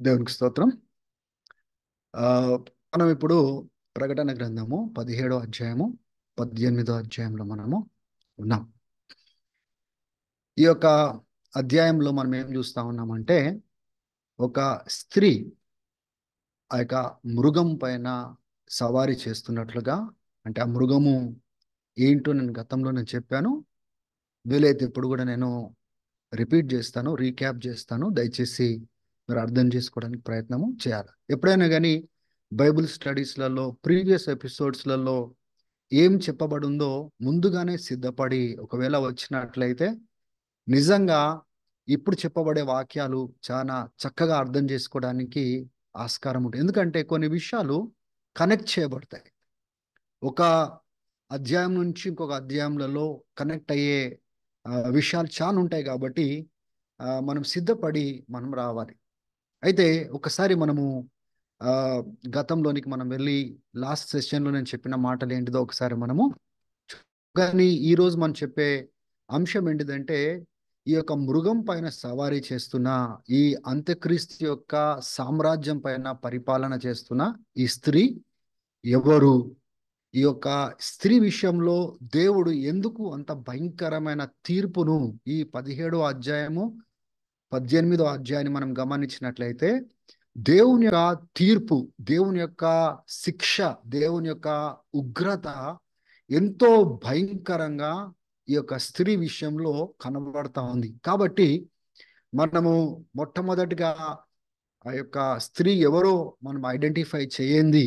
దేవునికి స్తోత్రం. ఆ, మనం ఇప్పుడు ప్రకటన గ్రంథము 17వ అధ్యాయము 18వ అధ్యాయంలో మనము ఉన్నాం. ఈ యొక్క అధ్యాయంలో మనం ఏం చూస్తా ఉన్నామంటే, ఒక స్త్రీ ఆ యొక్క మృగం పైన సవారీ చేస్తున్నట్లుగా, అంటే ఆ మృగము ఏంటో నేను గతంలో చెప్పాను. వీలైతే ఇప్పుడు కూడా నేను రిపీట్ చేస్తాను, రీక్యాప్ చేస్తాను. దయచేసి మీరు అర్థం చేసుకోవడానికి ప్రయత్నము చేయాలి. ఎప్పుడైనా కానీ బైబిల్ స్టడీస్లలో ప్రీవియస్ ఎపిసోడ్స్లలో ఏం చెప్పబడిందో ముందుగానే సిద్ధపడి ఒకవేళ వచ్చినట్లయితే నిజంగా ఇప్పుడు చెప్పబడే వాక్యాలు చాలా చక్కగా అర్థం చేసుకోవడానికి ఆస్కారం ఉంటుంది. ఎందుకంటే కొన్ని విషయాలు కనెక్ట్ చేయబడతాయి. ఒక అధ్యాయం నుంచి ఇంకొక అధ్యాయంలలో కనెక్ట్ అయ్యే విషయాలు చాలా ఉంటాయి. కాబట్టి మనం సిద్ధపడి మనం రావాలి. అయితే ఒకసారి మనము ఆ, గతంలోనికి మనం వెళ్ళి లాస్ట్ సెషన్లో నేను చెప్పిన మాటలు ఏంటిదో ఒకసారి మనము కానీ ఈరోజు మనం చెప్పే అంశం ఏంటిదంటే, ఈ యొక్క మృగం పైన సవారీ చేస్తున్న ఈ అంత్యక్రీస్తు యొక్క సామ్రాజ్యం పైన పరిపాలన చేస్తున్న ఈ స్త్రీ ఎవరు? ఈ యొక్క స్త్రీ విషయంలో దేవుడు ఎందుకు అంత భయంకరమైన తీర్పును ఈ 17వ అధ్యాయము 18వ అధ్యాయాన్ని మనం గమనించినట్లయితే, దేవుని యొక్క తీర్పు, దేవుని యొక్క శిక్ష, దేవుని యొక్క ఉగ్రత ఎంతో భయంకరంగా ఈ యొక్క స్త్రీ విషయంలో కనబడతా ఉంది. కాబట్టి మనము మొట్టమొదటిగా ఆ యొక్క స్త్రీ ఎవరో మనం ఐడెంటిఫై చేయండి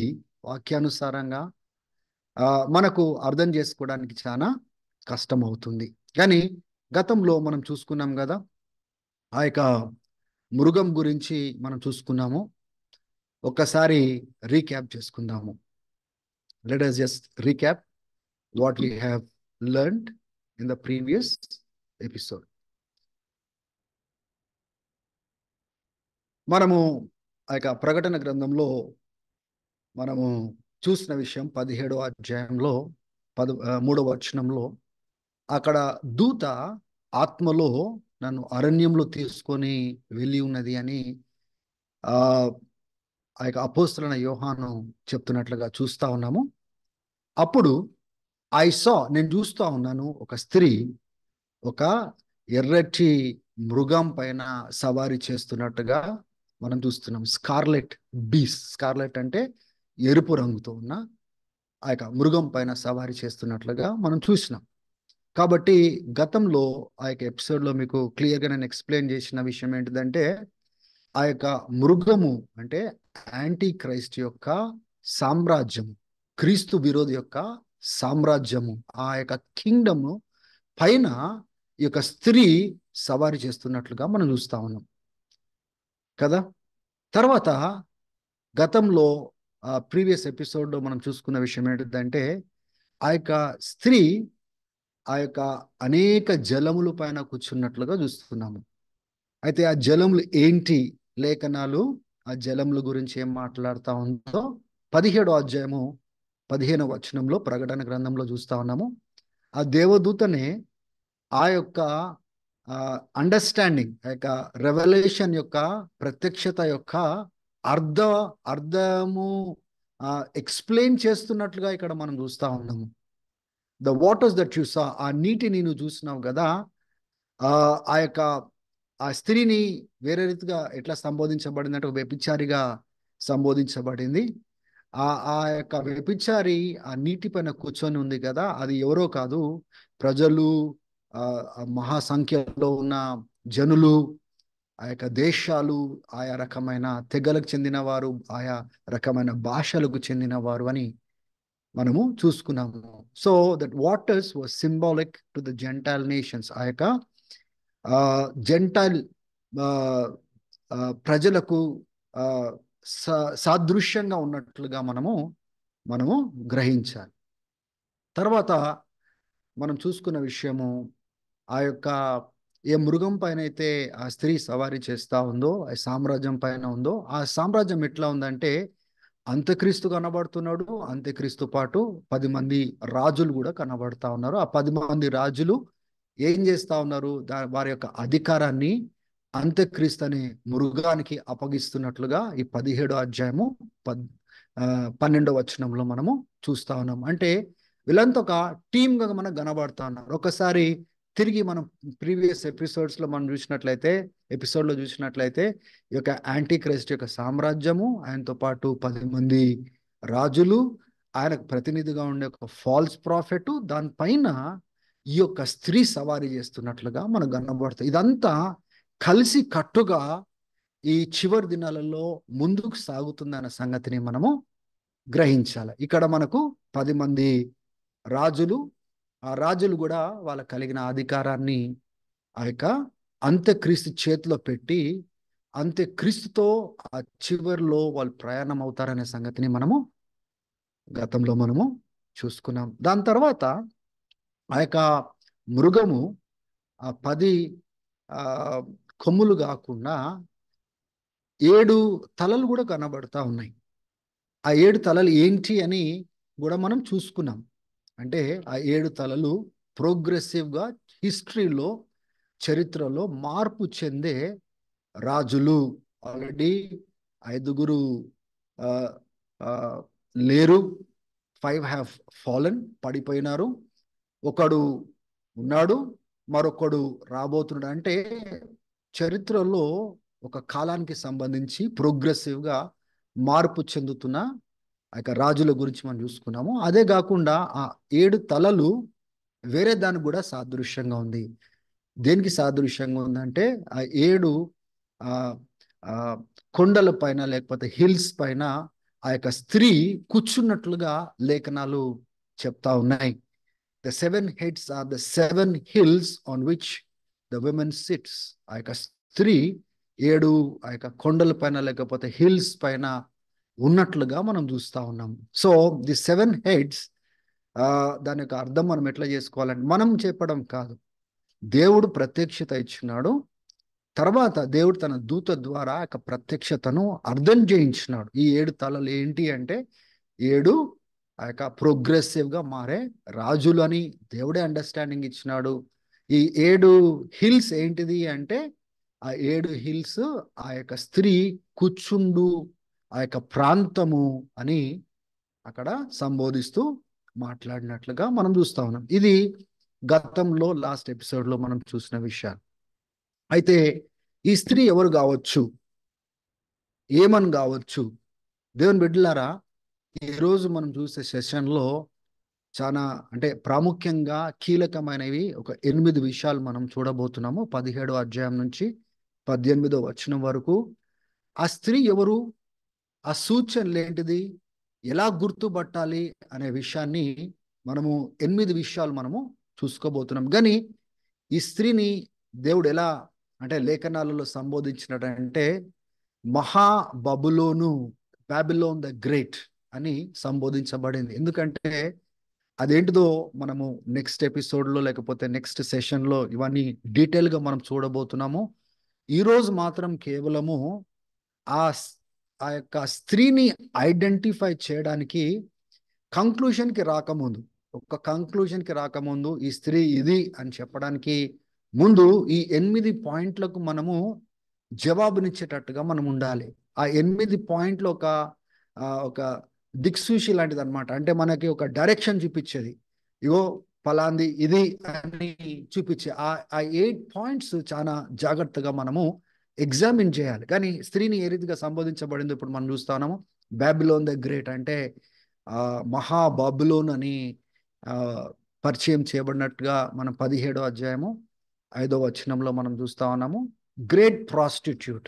వాక్యానుసారంగా మనకు అర్థం చేసుకోవడానికి చాలా కష్టం అవుతుంది. కానీ గతంలో మనం చూసుకున్నాం కదా, ఆ యొక్క మృగం గురించి మనం చూసుకున్నాము. ఒక్కసారి రీక్యాప్ చేసుకుందాము. Let us just recap what we have learned in the previous episode. మనము ఆ యొక్క ప్రకటన గ్రంథంలో మనము చూసిన విషయం 17వ అధ్యాయంలో 3వ వచనంలో, అక్కడ దూత ఆత్మలో నన్ను అరణ్యంలో తీసుకొని వెళ్ళి ఉన్నది అని ఆ ఆ యొక్క అపోస్తలుడైన యోహాను చెప్తున్నట్లుగా చూస్తా ఉన్నాము. అప్పుడు నేను చూస్తా ఉన్నాను, ఒక స్త్రీ ఒక ఎర్రటి మృగం పైన సవారీ చేస్తున్నట్టుగా మనం చూస్తున్నాం. స్కార్లెట్ బీస్, స్కార్లెట్ అంటే ఎరుపు రంగుతో ఉన్న ఆ యొక్క మృగం పైన సవారీ చేస్తున్నట్లుగా మనం చూసినాం. కాబట్టి గతంలో ఆ యొక్క ఎపిసోడ్లో మీకు క్లియర్గా నేను ఎక్స్ప్లెయిన్ చేసిన విషయం ఏంటిదంటే, ఆ యొక్క మృగము అంటే యాంటీ క్రైస్ట్ యొక్క సామ్రాజ్యము, క్రీస్తు విరోధి యొక్క సామ్రాజ్యము, ఆ యొక్క కింగ్డమ్ పైన ఈ యొక్క స్త్రీ సవారీ చేస్తున్నట్లుగా మనం చూస్తా ఉన్నాం కదా. తర్వాత గతంలో ప్రీవియస్ ఎపిసోడ్లో మనం చూసుకున్న విషయం ఏంటిదంటే, ఆ యొక్క స్త్రీ ఆ యొక్క అనేక జలముల పైన కూర్చున్నట్లుగా చూస్తున్నాము. అయితే ఆ జలములు ఏంటి, లేఖనాలు ఆ జలముల గురించి ఏం మాట్లాడుతూ ఉందో 17వ అధ్యాయము 15వ వచనంలో ప్రకటన గ్రంథంలో చూస్తా ఉన్నాము. ఆ దేవదూతనే ఆ యొక్క అండర్స్టాండింగ్, ఆ యొక్క రెవల్యూషన్ యొక్క ప్రత్యక్షత యొక్క అర్థము ఎక్స్ప్లెయిన్ చేస్తున్నట్లుగా ఇక్కడ మనం చూస్తా ఉన్నాము. The waters that you saw, ఆ నీటిని నువ్వు చూసినావు కదా, ఆ యొక్క ఆ స్త్రీని వేరే రీతిగా ఎట్లా సంబోధించబడింది అంటే, ఒక వ్యభిచారిగా సంబోధించబడింది. ఆ ఆ యొక్క వ్యభిచారి ఆ నీటి పైన కూర్చొని ఉంది కదా, అది ఎవరో కాదు, ప్రజలు, మహాసంఖ్యలో ఉన్న జనులు, ఆ యొక్క దేశాలు, ఆయా రకమైన తెగలకు చెందిన వారు, ఆయా రకమైన భాషలకు చెందిన వారు అని మనము చూసుకున్నాము. So that waters was symbolic to the gentile nations. ఆ యొక్క జెంటైల్ ప్రజలకు సాదృశ్యంగా ఉన్నట్లుగా మనము గ్రహించాలి. తర్వాత మనం చూసుకున్న విషయము, ఆ యొక్క ఏ మృగం పైన అయితే ఆ స్త్రీ సవారీ చేస్తూ ఉందో, ఆ సామ్రాజ్యం పైన ఉందో, ఆ సామ్రాజ్యం ఎట్లా ఉందంటే, అంత్యక్రీస్తు కనబడుతున్నాడు, అంత్యక్రీస్తు పాటు 10 మంది రాజులు కూడా కనబడతా ఉన్నారు. ఆ 10 మంది రాజులు ఏం చేస్తా ఉన్నారు, వారి యొక్క అధికారాన్ని అంత్యక్రీస్తు అనే మృగానికి అప్పగిస్తున్నట్లుగా ఈ 17వ అధ్యాయము 12వ వచనంలో మనము చూస్తా ఉన్నాం. అంటే వీళ్ళంతా ఒక టీమ్ గా మనకు కనబడతా ఉన్నారు. ఒకసారి తిరిగి మనం ప్రీవియస్ ఎపిసోడ్స్ లో మనం ఎపిసోడ్ లో చూసినట్లయితే ఈ యొక్క యాంటీ క్రైస్ట్ యొక్క సామ్రాజ్యము, ఆయనతో పాటు 10 మంది రాజులు, ఆయనకు ప్రతినిధిగా ఉండే ఒక ఫాల్స్ ప్రాఫెట్, దానిపైన ఈ యొక్క స్త్రీ సవారీ చేస్తున్నట్లుగా మనకు కనబడుతుంది. ఇదంతా కలిసి కట్టుగా ఈ చివరి దినాలలో ముందుకు సాగుతుందన్న సంగతిని మనము గ్రహించాలి. ఇక్కడ మనకు 10 మంది రాజులు, ఆ రాజులు కూడా వాళ్ళ కలిగిన అధికారాన్ని ఆ యొక్క అంత్యక్రీస్తు చేతిలో పెట్టి అంత్యక్రీస్తుతో ఆ చివరిలో వాళ్ళు ప్రయాణం అవుతారనే సంగతిని మనము గతంలో మనము చూసుకున్నాం. దాని తర్వాత ఆ యొక్క మృగము ఆ 10 ఆ కొమ్ములు కాకుండా 7 తలలు కూడా కనబడతా ఉన్నాయి. ఆ 7 తలలు ఏంటి అని కూడా మనం చూసుకున్నాం. అంటే ఆ 7 తలలు ప్రోగ్రెసివ్గా హిస్టరీలో, చరిత్రలో మార్పు చెందే రాజులు. ఆల్రెడీ 5 లేరు, 5 హ్యావ్ ఫాలన్, పడిపోయినారు. ఒకడు ఉన్నాడు, మరొకడు రాబోతున్నాడు. అంటే చరిత్రలో ఒక కాలానికి సంబంధించి ప్రోగ్రెసివ్గా మార్పు చెందుతున్న ఆ యొక్క రాజుల గురించి మనం చూసుకున్నాము. అదే కాకుండా ఆ 7 తలలు వేరే దానికి కూడా సాదృశ్యంగా ఉంది. దేనికి సాదృశ్యంగా ఉందంటే ఆ 7 ఆ ఆ కొండల పైన లేకపోతే హిల్స్ పైన ఆ యొక్క స్త్రీ కూర్చున్నట్లుగా లేఖనాలు చెప్తా ఉన్నాయి. The 7 heads are the 7 hills on which the women sits. ఆ యొక్క స్త్రీ 7 ఆ యొక్క కొండల పైన లేకపోతే హిల్స్ పైన ఉన్నట్లుగా మనం చూస్తా ఉన్నాం. సో ది 7 heads, దాని యొక్క అర్థం మనం ఎట్లా చేసుకోవాలంటే మనం చెప్పడం కాదు, దేవుడు ప్రత్యక్షత ఇచ్చినాడు. తర్వాత దేవుడు తన దూత ద్వారా ఆ యొక్క ప్రత్యక్షతను అర్థం చేయించినాడు. ఈ 7 తలలు ఏంటి అంటే 7 ఆ యొక్క ప్రోగ్రెసివ్గా మారే రాజులు అని దేవుడే అండర్స్టాండింగ్ ఇచ్చినాడు. ఈ 7 హిల్స్ ఏంటిది అంటే ఆ 7 హిల్స్ ఆ యొక్క స్త్రీ కూర్చుండు ఆ యొక్క ప్రాంతము అని అక్కడ సంబోధిస్తూ మాట్లాడినట్లుగా మనం చూస్తా ఉన్నాం. ఇది గతంలో లాస్ట్ ఎపిసోడ్లో మనం చూసిన విషయాలు. అయితే ఈ స్త్రీ ఎవరు కావచ్చు, ఏమని కావచ్చు? దేవుని బిడ్డలారా, ఈరోజు మనం చూసే సెషన్లో చాలా అంటే ప్రాముఖ్యంగా కీలకమైనవి ఒక 8 విషయాలు మనం చూడబోతున్నాము. 17వ అధ్యాయం నుంచి 18వ వచనం వరకు. ఆ స్త్రీ ఎవరు, ఆ సూచనలు ఏంటిది, ఎలా గుర్తుపట్టాలి అనే విషయాన్ని మనము 8 విషయాలు మనము చూసుకోబోతున్నాం. కానీ ఈ స్త్రీని దేవుడు ఎలా అంటే లేఖనాలలో సంబోధించినట్టంటే మహా బబులోను, బాబిలోన్ ద గ్రేట్ అని సంబోధించబడింది. ఎందుకంటే అదేంటిదో మనము నెక్స్ట్ ఎపిసోడ్లో లేకపోతే నెక్స్ట్ సెషన్లో ఇవన్నీ డీటెయిల్గా మనం చూడబోతున్నాము. ఈరోజు మాత్రం కేవలము ఆ ఆ యొక్క స్త్రీని ఐడెంటిఫై చేయడానికి కంక్లూషన్కి రాకముందు ఈ స్త్రీ ఇది అని చెప్పడానికి ముందు ఈ 8 పాయింట్లకు మనము జవాబునిచ్చేటట్టుగా మనం ఉండాలి. ఆ 8 పాయింట్లు ఒక దిక్సూచి లాంటిది అనమాట. అంటే మనకి ఒక డైరెక్షన్ చూపించేది, ఇగో ఫలాంది ఇది అని చూపించే ఆ 8 పాయింట్స్ చాలా జాగ్రత్తగా మనము ఎగ్జామిన్ చేయాలి. కానీ స్త్రీని ఏ రీతిగా సంబోధించబడిందో ఇప్పుడు మనం చూస్తున్నాము. బాబిలోన్ ద గ్రేట్ అంటే మహా బాబిలోన్ అని పరిచయం చేయబడినట్టుగా మనం 17వ అధ్యాయము 5వ వచనంలో మనం చూస్తా ఉన్నాము. గ్రేట్ ప్రాస్టిట్యూట్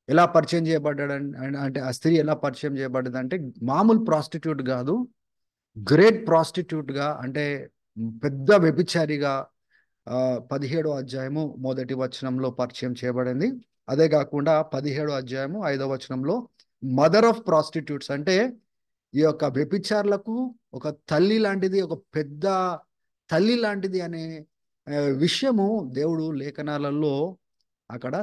ఎలా పరిచయం చేయబడ్డాడు అంటే ఆ స్త్రీ ఎలా పరిచయం చేయబడ్డది అంటే మామూలు ప్రాస్టిట్యూట్ కాదు, గ్రేట్ ప్రాస్టిట్యూట్గా, అంటే పెద్ద వ్యభిచారిగా 17వ అధ్యాయము 1వ వచనంలో పరిచయం చేయబడింది. అదే కాకుండా 17వ అధ్యాయము 5వ వచనంలో మదర్ ఆఫ్ ప్రాస్టిట్యూట్స్ అంటే ఈ యొక్క వ్యభిచారులకు ఒక తల్లి లాంటిది, ఒక పెద్ద తల్లి లాంటిది అనే విషయము దేవుడు లేఖనాలలో అక్కడ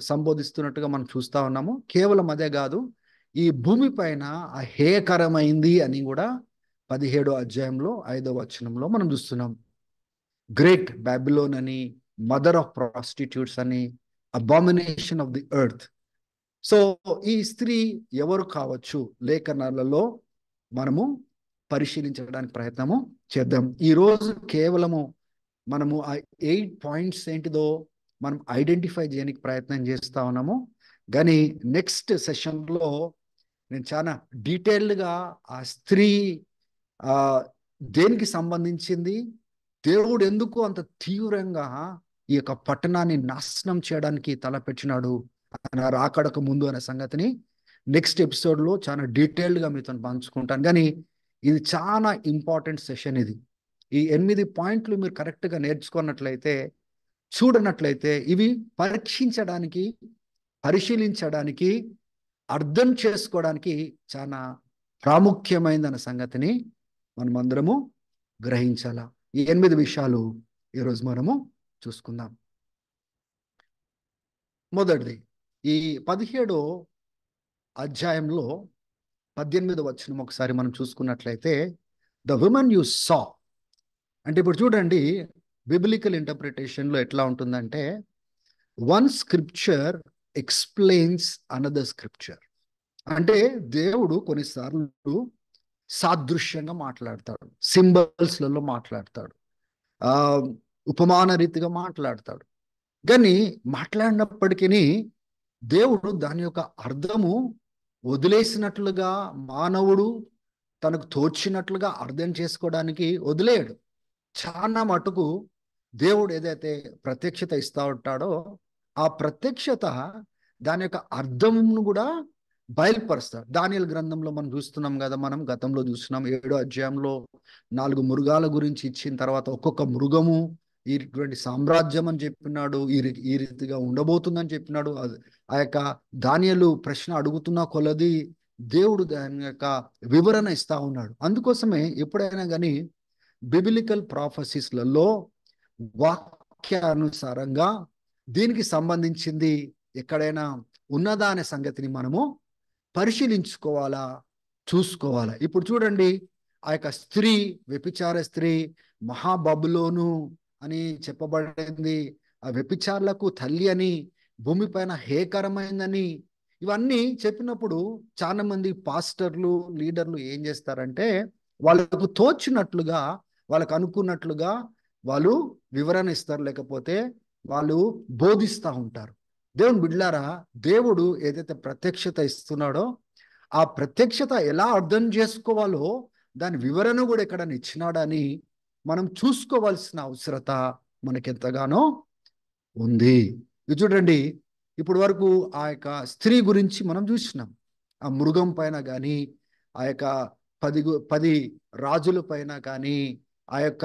సంబోధిస్తున్నట్టుగా మనం చూస్తా ఉన్నాము. కేవలం అదే కాదు, ఈ భూమి పైన అహేయకరమైంది అని కూడా 17వ అధ్యాయంలో 5వ వచనంలో మనం చూస్తున్నాం. గ్రేట్ బాబిలోన్ అని మదర్ ఆఫ్ ప్రాస్టిట్యూట్స్ అని, abomination of the earth. So ఈ స్త్రీ ఎవరు కావచ్చు లేఖనాలలో మనము పరిశీలించడానికి ప్రయత్నము చేద్దాం. ఈరోజు కేవలము మనము ఆ 8 పాయింట్స్ ఏంటిదో మనం ఐడెంటిఫై చేయడానికి ప్రయత్నం చేస్తా ఉన్నాము. కానీ నెక్స్ట్ సెషన్లో నేను చాలా డీటెయిల్డ్గా ఆ స్త్రీ ఆ దేనికి సంబంధించింది, దేవుడు ఎందుకు అంత తీవ్రంగా ఈ యొక్క పట్టణాన్ని నాశనం చేయడానికి తలపెట్టినాడు ఆయన రాకడకు ముందు అనే సంగతిని నెక్స్ట్ ఎపిసోడ్లో చాలా డీటెయిల్డ్గా మీతో పంచుకుంటాను. కానీ ఇది చాలా ఇంపార్టెంట్ సెషన్. ఇది ఈ 8 పాయింట్లు మీరు కరెక్ట్గా నేర్చుకున్నట్లయితే, చూడనట్లయితే ఇవి పరీక్షించడానికి, పరిశీలించడానికి, అర్థం చేసుకోవడానికి చాలా ప్రాముఖ్యమైనదన్న సంగతిని మనమందరము గ్రహించాల. ఈ 8 విషయాలు ఈరోజు మనము చూసుకుందాం. మొదటిది, ఈ 17వ అధ్యాయంలో 18వ వచనం ఒకసారి మనం చూసుకున్నట్లయితే, ద విమెన్ యు సా అంటే, ఇప్పుడు చూడండి బిబ్లికల్ ఇంటర్ప్రిటేషన్లో ఎట్లా ఉంటుందంటే, one scripture explains another scripture. అంటే దేవుడు కొన్నిసార్లు సాదృశ్యంగా మాట్లాడతాడు, సింబల్స్లలో మాట్లాడతాడు, ఉపమాన రీతిగా మాట్లాడతాడు. కానీ మాట్లాడినప్పటికీ దేవుడు దాని యొక్క అర్థము వదిలేసినట్లుగా, మానవుడు తనకు తోచినట్లుగా అర్థం చేసుకోవడానికి వదిలేయడు. చాలా మటుకు దేవుడు ఏదైతే ప్రత్యక్షత ఇస్తా ఉంటాడో ఆ ప్రత్యక్షత దాని యొక్క అర్థంను కూడా బయలుపరుస్తాడు. దానియేలు గ్రంథంలో మనం చూస్తున్నాం కదా, మనం గతంలో చూస్తున్నాం 7వ అధ్యాయంలో 4 మృగాల గురించి ఇచ్చిన తర్వాత ఒక్కొక్క మృగము ఇటువంటి సామ్రాజ్యం అని చెప్పినాడు, ఈ రీతిగా ఉండబోతుందని చెప్పినాడు. ఆ యొక్క దానియేలు ప్రశ్న అడుగుతున్న కొలది దేవుడు దాని యొక్క వివరణ ఇస్తా ఉన్నాడు. అందుకోసమే ఎప్పుడైనా కానీ బిబిలికల్ ప్రాఫెసీస్లలో వాక్యానుసారంగా దీనికి సంబంధించింది ఎక్కడైనా ఉన్నదా అనే సంగతిని మనము పరిశీలించుకోవాలా, చూసుకోవాలా. ఇప్పుడు చూడండి, ఆ యొక్క స్త్రీ, వ్యభిచార స్త్రీ మహాబబులోను అని చెప్పబడింది, ఆ వ్యభిచారులకు తల్లి అని, భూమిపైన హేకరమైందని, ఇవన్నీ చెప్పినప్పుడు చాలా మంది పాస్టర్లు, లీడర్లు ఏం చేస్తారంటే వాళ్ళకు తోచినట్లుగా, వాళ్ళకు అనుకున్నట్లుగా వాళ్ళు వివరణ ఇస్తారు, లేకపోతే వాళ్ళు బోధిస్తూ ఉంటారు. దేవుని బిడ్డలారా, దేవుడు ఏదైతే ప్రత్యక్షత ఇస్తున్నాడో ఆ ప్రత్యక్షత ఎలా అర్థం చేసుకోవాలో దాని వివరణ కూడా ఎక్కడ ఇచ్చినాడని మనం చూసుకోవాల్సిన అవసరత మనకెంతగానో ఉంది. ఇది చూడండి, ఇప్పుడు వరకు ఆ యొక్క స్త్రీ గురించి మనం చూసినాం. ఆ మృగం పైన కానీ, ఆ యొక్క 10 రాజుల పైన కానీ, ఆ యొక్క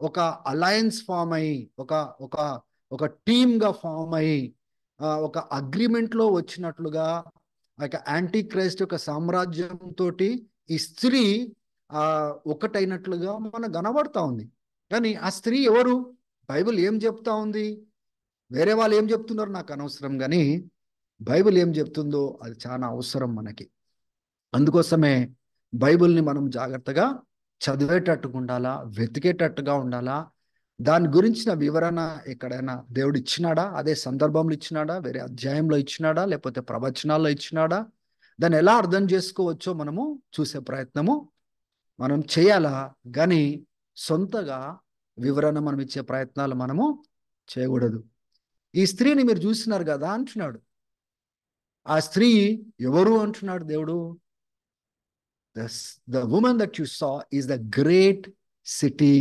ఒక అలయన్స్ ఫామ్ అయి, ఒక ఒక ఒక టీమ్గా ఫామ్ అయి, ఒక అగ్రిమెంట్లో వచ్చినట్లుగా ఆ యొక్క యాంటీ క్రైస్ట్ యొక్క సామ్రాజ్యంతో ఈ స్త్రీ ఒకటైనట్లుగా మనకు కనబడతా ఉంది. కానీ ఆ స్త్రీ ఎవరు? బైబిల్ ఏం చెప్తా ఉంది? వేరే వాళ్ళు ఏం చెప్తున్నారో నాకు అనవసరం, కానీ బైబిల్ ఏం చెప్తుందో అది చాలా అవసరం మనకి. అందుకోసమే బైబిల్ని మనం జాగ్రత్తగా చదివేటట్టుగా ఉండాలా, వెతికేటట్టుగా ఉండాలా. దాని గురించిన వివరణ ఎక్కడైనా దేవుడు ఇచ్చినాడా, అదే సందర్భంలో ఇచ్చినాడా, వేరే అధ్యాయంలో ఇచ్చినాడా, లేకపోతే ప్రవచనాల్లో ఇచ్చినాడా, దాన్ని ఎలా అర్థం చేసుకోవచ్చో మనము చూసే ప్రయత్నము మనం చేయాలా. కానీ సొంతగా వివరణ మనం ఇచ్చే ప్రయత్నాలు మనము చేయకూడదు. ఈ స్త్రీని మీరు చూసినారు కదా అంటున్నాడు. ఆ స్త్రీ ఎవరు అంటున్నాడు దేవుడు? The woman that you saw is the great city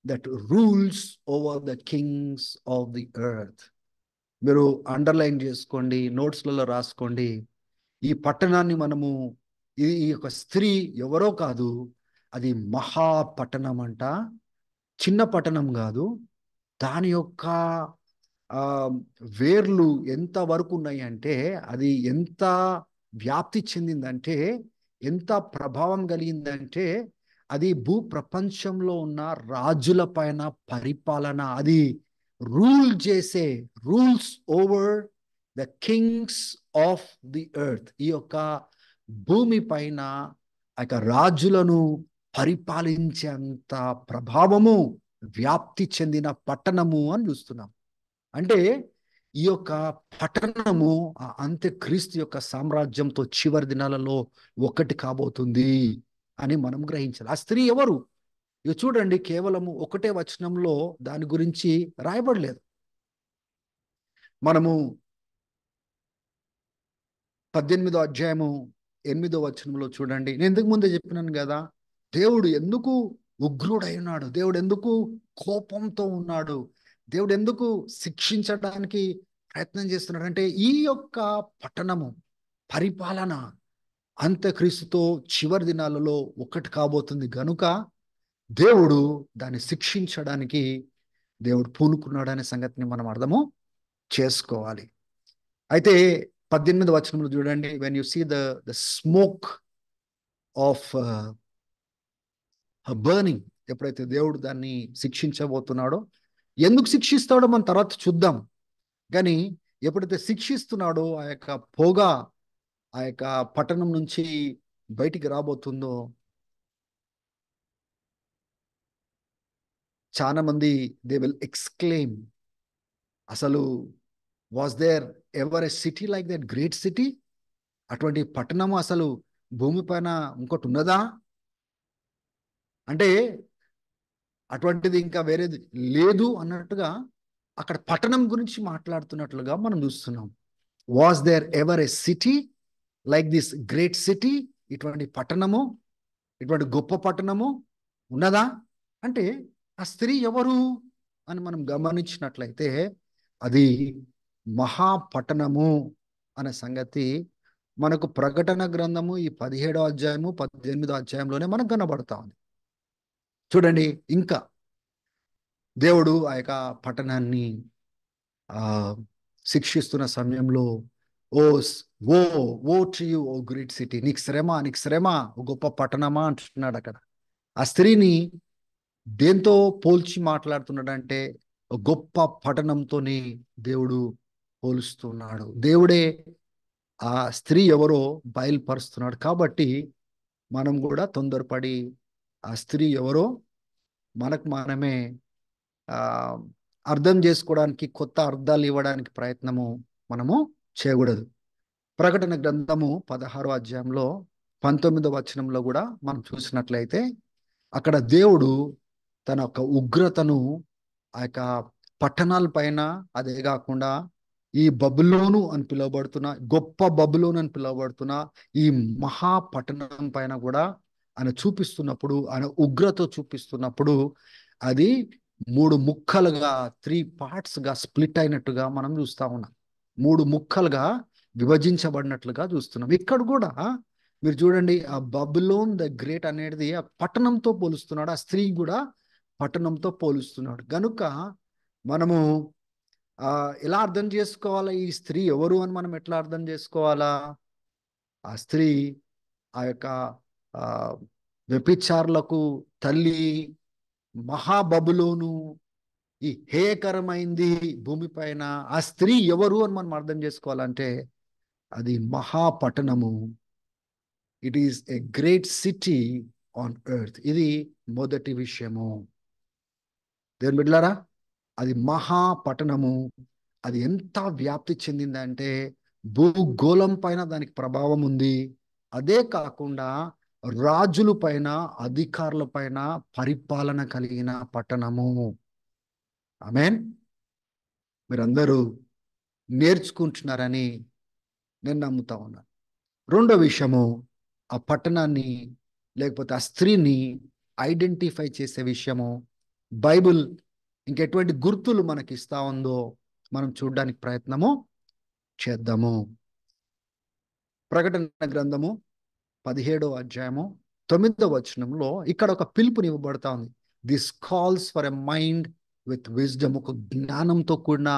that rules over the kings of the earth. మీరు అండర్లైన్ చేసుకోండి, నోట్స్లలో రాసుకోండి. ఈ పట్టణాన్ని మనము, ఈ యొక్క స్త్రీ ఎవరో కాదు, అది మహాపట్టణం అంట. చిన్న పట్టణం కాదు. దాని యొక్క వేర్లు ఎంత వరకు ఉన్నాయి అంటే, అది ఎంత వ్యాప్తి చెందిందంటే, ఎంత ప్రభావం కలిగిందంటే, అది భూ ప్రపంచంలో ఉన్న రాజుల పైన పరిపాలన, అది rules over the Kings of the earth. ఈ యొక్క భూమి పైన ఆ యొక్క రాజులను పరిపాలించేంత ప్రభావము వ్యాప్తి చెందిన పట్టణము అని చూస్తున్నాం. అంటే ఈ యొక్క పట్టణము ఆ అంత్యక్రీస్తు యొక్క సామ్రాజ్యంతో చివరి దినాలలో ఒకటి కాబోతుంది అని మనం గ్రహించాలి. ఆ స్త్రీ ఎవరు? ఇక చూడండి, కేవలము ఒకటే వచనంలో దాని గురించి రాయబడలేదు. మనము 18వ అధ్యాయము 8వ వచనంలో చూడండి. నేను ఇంతకు ముందే చెప్పినాను కదా, దేవుడు ఎందుకు ఉగ్రుడై ఉన్నాడు, దేవుడు ఎందుకు కోపంతో ఉన్నాడు, దేవుడు ఎందుకు శిక్షించడానికి ప్రయత్నం చేస్తున్నాడు అంటే ఈ యొక్క పట్టణము పరిపాలన అంత్యక్రీస్తుతో చివరి దినాలలో ఒకటి కాబోతుంది గనుక దేవుడు దాన్ని శిక్షించడానికి దేవుడు పూనుకున్నాడు అనే సంగతిని మనం అర్థము చేసుకోవాలి. అయితే 18వ వచనంలో చూడండి, when you see the smoke of burning, ఎప్పుడైతే దేవుడు దాన్ని శిక్షించబోతున్నాడో, ఎందుకు శిక్షిస్తాడో మనం తర్వాత చూద్దాం. కానీ ఎప్పుడైతే శిక్షిస్తున్నాడో ఆ యొక్క పొగ ఆ యొక్క పట్టణం నుంచి బయటికి రాబోతుందో, చాలా మంది దే విల్ ఎక్స్క్లెయిమ్, అసలు was there ever a city like that great city? అటువంటి పట్టణము అసలు భూమి పైన ఇంకోటి ఉన్నదా? అంటే అటువంటిది ఇంకా వేరేది లేదు అన్నట్టుగా అక్కడ పట్టణం గురించి మాట్లాడుతున్నట్లుగా మనం చూస్తున్నాం. Was there ever a city like this great city? ఇటువంటి పట్టణము, ఇటువంటి గొప్ప పట్టణము ఉన్నదా? అంటే ఆ స్త్రీ ఎవరు అని మనం గమనించినట్లయితే అది మహాపట్టణము అనే సంగతి మనకు ప్రకటన గ్రంథము ఈ 17వ అధ్యాయము 18వ అధ్యాయంలోనే మనకు కనబడతా ఉంది. చూడండి, ఇంకా దేవుడు ఆ యొక్క పట్టణాన్ని ఆ శిక్షిస్తున్న సమయంలో, woe woe woe to you O great city, నీకు శ్రమ, నీకు శ్రమ ఓ గొప్ప పట్టణమా అంటున్నాడు. అక్కడ ఆ స్త్రీని దేంతో పోల్చి మాట్లాడుతున్నాడంటే గొప్ప పట్టణంతోని దేవుడు పోలుస్తున్నాడు. దేవుడే ఆ స్త్రీ ఎవరో బయలుపరుస్తున్నాడు. కాబట్టి మనం కూడా తొందరపడి ఆ స్త్రీ ఎవరో మనకు మనమే ఆ అర్థం చేసుకోవడానికి, కొత్త అర్థాలు ఇవ్వడానికి ప్రయత్నము మనము చేయకూడదు. ప్రకటన గ్రంథము 16వ అధ్యాయంలో 19వ వచనంలో కూడా మనం చూసినట్లయితే అక్కడ దేవుడు తన యొక్క ఉగ్రతను ఆ యొక్క పట్టణాల పైన, అదే కాకుండా ఈ బబులోను అని పిలువబడుతున్న, గొప్ప బబులోను అని పిలువబడుతున్న ఈ మహాపట్టణం పైన కూడా ఆయన చూపిస్తున్నప్పుడు, ఆయన ఉగ్రత చూపిస్తున్నప్పుడు అది 3 ముక్కలుగా, 3 పార్ట్స్గా స్ప్లిట్ అయినట్టుగా మనం చూస్తా ఉన్నాం. 3 ముక్కలుగా విభజించబడినట్లుగా చూస్తున్నాం. ఇక్కడ కూడా మీరు చూడండి, ఆ బబులోన్ ద గ్రేట్ అనేది ఆ పట్టణంతో పోలుస్తున్నాడు, ఆ స్త్రీ కూడా పట్టణంతో పోలుస్తున్నాడు. గనుక మనము ఎలా అర్థం చేసుకోవాలా, ఈ స్త్రీ ఎవరు అని మనం ఎట్లా అర్థం చేసుకోవాలా? ఆ స్త్రీ ఆ యొక్క ఆ వ్యభిచారులకు తల్లి, మహాబబులోను, ఈ హేయకరమైంది భూమి పైన. ఆ స్త్రీ ఎవరు అని మనం అర్థం చేసుకోవాలంటే అది మహాపట్టణము. It is a great city on earth. ఇది మొదటి విషయము. దేవుని బిడ్డలారా, అది మహాపట్టణము. అది ఎంత వ్యాప్తి చెందిందంటే భూగోళం పైన దానికి ప్రభావం ఉంది. అదే కాకుండా రాజుల పైన, అధికారుల పైన పరిపాలన కలిగిన పట్టణము. ఆమేన్. మీరందరూ నేర్చుకుంటున్నారని నేను నమ్ముతా ఉన్నాను. రెండో విషయము, ఆ పట్టణాన్ని లేకపోతే ఆ స్త్రీని ఐడెంటిఫై చేసే విషయము బైబిల్ ఇంకెటువంటి గుర్తులు మనకి ఇస్తా ఉందో మనం చూడడానికి ప్రయత్నము చేద్దాము. ప్రకటన గ్రంథము 17వ అధ్యాయము 9వ వచనంలో ఇక్కడ ఒక పిలుపునివ్వబడతా ఉంది. This calls for a mind with wisdom. ఒక జ్ఞానంతో కూడిన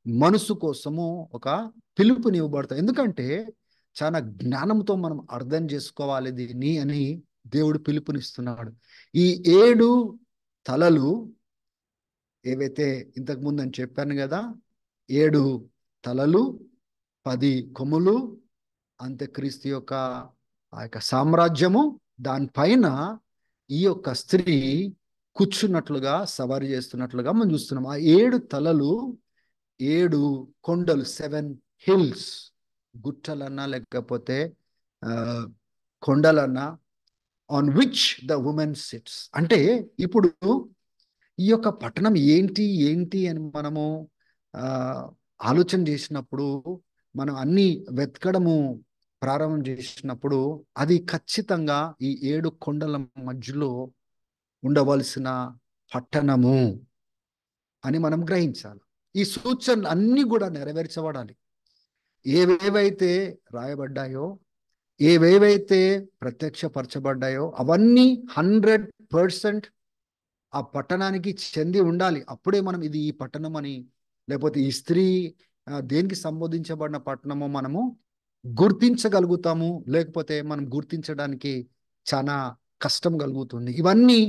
మనసు కోసము ఒక పిలుపునివ్వబడతాయి. ఎందుకంటే చాలా జ్ఞానంతో మనం అర్థం చేసుకోవాలి దీన్ని అని దేవుడు పిలుపునిస్తున్నాడు. ఈ 7 తలలు ఏవైతే ఇంతకు ముందు అని చెప్పాను కదా, 7 తలలు 10 కొమ్ములు, అంత్యక్రీస్తు యొక్క ఆ యొక్క సామ్రాజ్యము, దానిపైన ఈ యొక్క స్త్రీ కూర్చున్నట్లుగా, సవారీ చేస్తున్నట్లుగా మనం చూస్తున్నాం. ఆ 7 తలలు 7 కొండలు, 7 హిల్స్, గుట్టలన్నా లేకపోతే ఆ, కొండలన్నా, on which the women sits. అంటే ఇప్పుడు ఈ యొక్క పట్టణం ఏంటి ఏంటి అని మనము ఆ, ఆలోచన చేసినప్పుడు, మనం అన్ని వెతకడము ప్రారంభం చేసినప్పుడు, అది ఖచ్చితంగా ఈ 7 కొండల మధ్యలో ఉండవలసిన పట్టణము అని మనం గ్రహించాలి. ఈ సూచనలు అన్నీ కూడా నెరవేర్చబడాలి. ఏవేవైతే రాయబడ్డాయో, ఏవేవైతే ప్రత్యక్షపరచబడ్డాయో అవన్నీ 100% ఆ పట్టణానికి చెంది ఉండాలి. అప్పుడే మనం ఇది ఈ పట్టణం అని, లేకపోతే ఈ స్త్రీ దేనికి సంబోధించబడిన పట్టణమో మనము గుర్తించగలుగుతాము. లేకపోతే మనం గుర్తించడానికి చాలా కష్టం కలుగుతుంది. ఇవన్నీ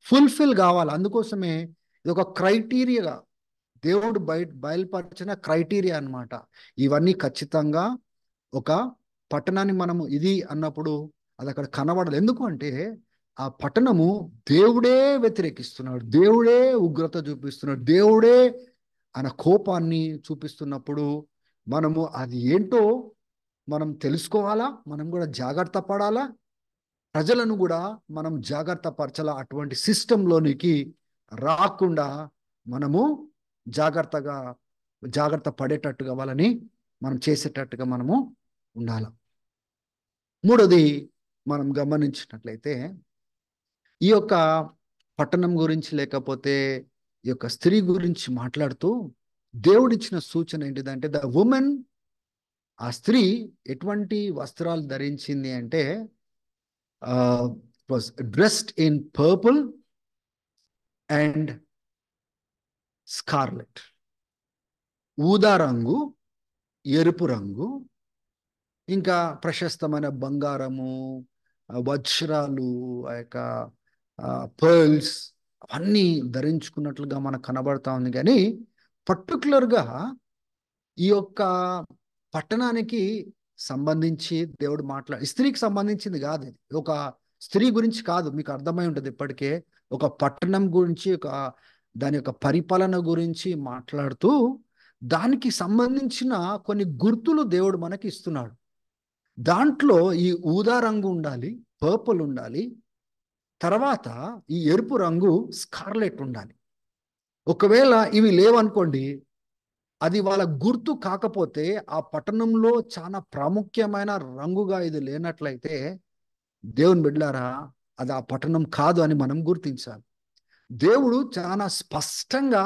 ఫుల్ఫిల్ కావాలి. అందుకోసమే ఇది ఒక క్రైటీరియా, దేవుడు బయలుపరిచిన క్రైటీరియా అన్నమాట. ఇవన్నీ ఖచ్చితంగా ఒక పట్టణాన్ని మనము ఇది అన్నప్పుడు అది అక్కడ కనబడదు. ఎందుకు అంటే ఆ పట్టణము దేవుడే వ్యతిరేకిస్తున్నాడు, దేవుడే ఉగ్రత చూపిస్తున్నాడు, దేవుడే ఆయన కోపాన్ని చూపిస్తున్నప్పుడు మనము అది ఏంటో మనం తెలుసుకోవాలా, మనం కూడా జాగ్రత్త పడాలా, ప్రజలను కూడా మనం జాగ్రత్త పరచాలా. అటువంటి సిస్టంలోనికి రాకుండా మనము జాగ్రత్తగా జాగ్రత్త పడేటట్టుగా వాళ్ళని మనం చేసేటట్టుగా మనము ఉండాలి. మూడోది మనం గమనించినట్లయితే, ఈ యొక్క పట్టణం గురించి లేకపోతే ఈ యొక్క స్త్రీ గురించి మాట్లాడుతూ దేవుడిచ్చిన సూచన ఏంటిదంటే, ద ఉమెన్, ఆ స్త్రీ ఎటువంటి వస్త్రాలు ధరించింది అంటే was dressed in purple and scarlet. ఊదా రంగు, ఎరుపు రంగు, ఇంకా ప్రశస్తమైన బంగారము, వజ్రాలు, ఆ యొక్క పర్ల్స్ అవన్నీ ధరించుకున్నట్లుగా మనకు కనబడతా ఉంది. కానీ పర్టికులర్గా ఈ యొక్క పట్టణానికి సంబంధించి దేవుడు స్త్రీకి సంబంధించింది కాదు ఇది. ఒక స్త్రీ గురించి కాదు, మీకు అర్థమై ఉంటుంది ఇప్పటికే. ఒక పట్టణం గురించి, దాని యొక్క పరిపాలన గురించి మాట్లాడుతూ దానికి సంబంధించిన కొన్ని గుర్తులు దేవుడు మనకి ఇస్తున్నాడు. దాంట్లో ఈ ఊదా రంగు ఉండాలి, పర్పుల్ ఉండాలి, తర్వాత ఈ ఎరుపు రంగు స్కార్లెట్ ఉండాలి. ఒకవేళ ఇవి లేవనుకోండి, అది వాళ్ళ గుర్తు కాకపోతే, ఆ పట్టణంలో చాలా ప్రాముఖ్యమైన రంగుగా ఇది లేనట్లయితే, దేవుని బిడ్డలారా, అది ఆ పట్టణం కాదు అని మనం గుర్తించాలి. దేవుడు చాలా స్పష్టంగా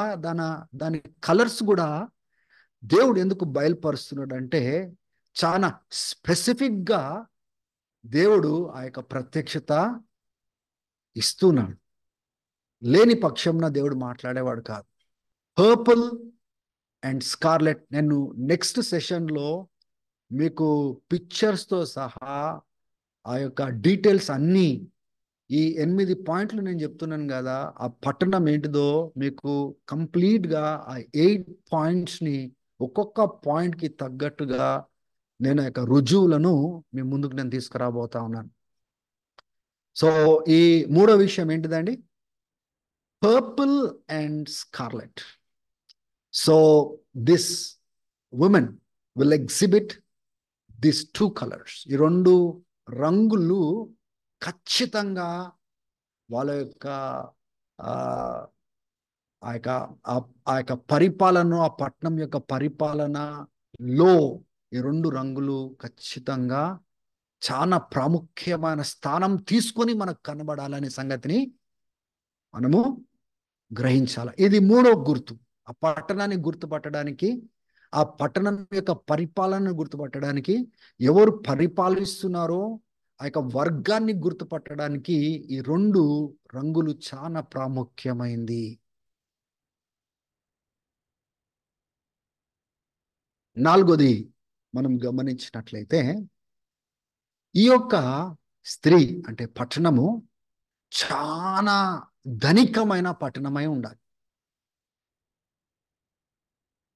దాని కలర్స్ కూడా దేవుడు ఎందుకు బయలుపరుస్తున్నాడు అంటే, చాలా స్పెసిఫిక్గా దేవుడు ఆ యొక్క ప్రత్యక్షత ఇస్తున్నాడు. లేని పక్షంన దేవుడు మాట్లాడేవాడు కాదు. పర్పుల్ అండ్ స్కార్లెట్, నేను నెక్స్ట్ సెషన్లో మీకు పిక్చర్స్తో సహా ఆ యొక్క డీటెయిల్స్ అన్నీ, ఈ 8 పాయింట్లు నేను చెప్తున్నాను కదా, ఆ పట్టణం ఏంటిదో మీకు కంప్లీట్గా ఆ 8 పాయింట్స్ని ఒక్కొక్క పాయింట్కి తగ్గట్టుగా నేను యొక్క రుజువులను మీ ముందుకు నేను తీసుకురాబోతా ఉన్నాను. సో ఈ మూడో విషయం ఏంటిదండి? Purple and scarlet. So this woman will exhibit this 2 colours. ఈ 2 రంగులు ఖచ్చితంగా వాళ్ళ యొక్క ఆ ఆ యొక్క ఆ యొక్క పరిపాలన, ఆ పట్టణం యొక్క పరిపాలనలో ఈ 2 రంగులు ఖచ్చితంగా చాలా ప్రాముఖ్యమైన స్థానం తీసుకొని మనకు కనబడాలనే సంగతిని మనము గ్రహించాలి. ఇది మూడో గుర్తు. ఆ పట్టణాన్ని గుర్తుపట్టడానికి, ఆ పట్టణం యొక్క పరిపాలనను గుర్తుపట్టడానికి, ఎవరు పరిపాలిస్తున్నారో ఆ యొక్క వర్గాన్ని గుర్తుపట్టడానికి ఈ 2 రంగులు చాలా ప్రాముఖ్యమైంది. నాలుగోది మనం గమనించినట్లయితే, ఈ యొక్క స్త్రీ అంటే పట్టణము చాలా ధనికమైన పట్టణమై ఉండాలి.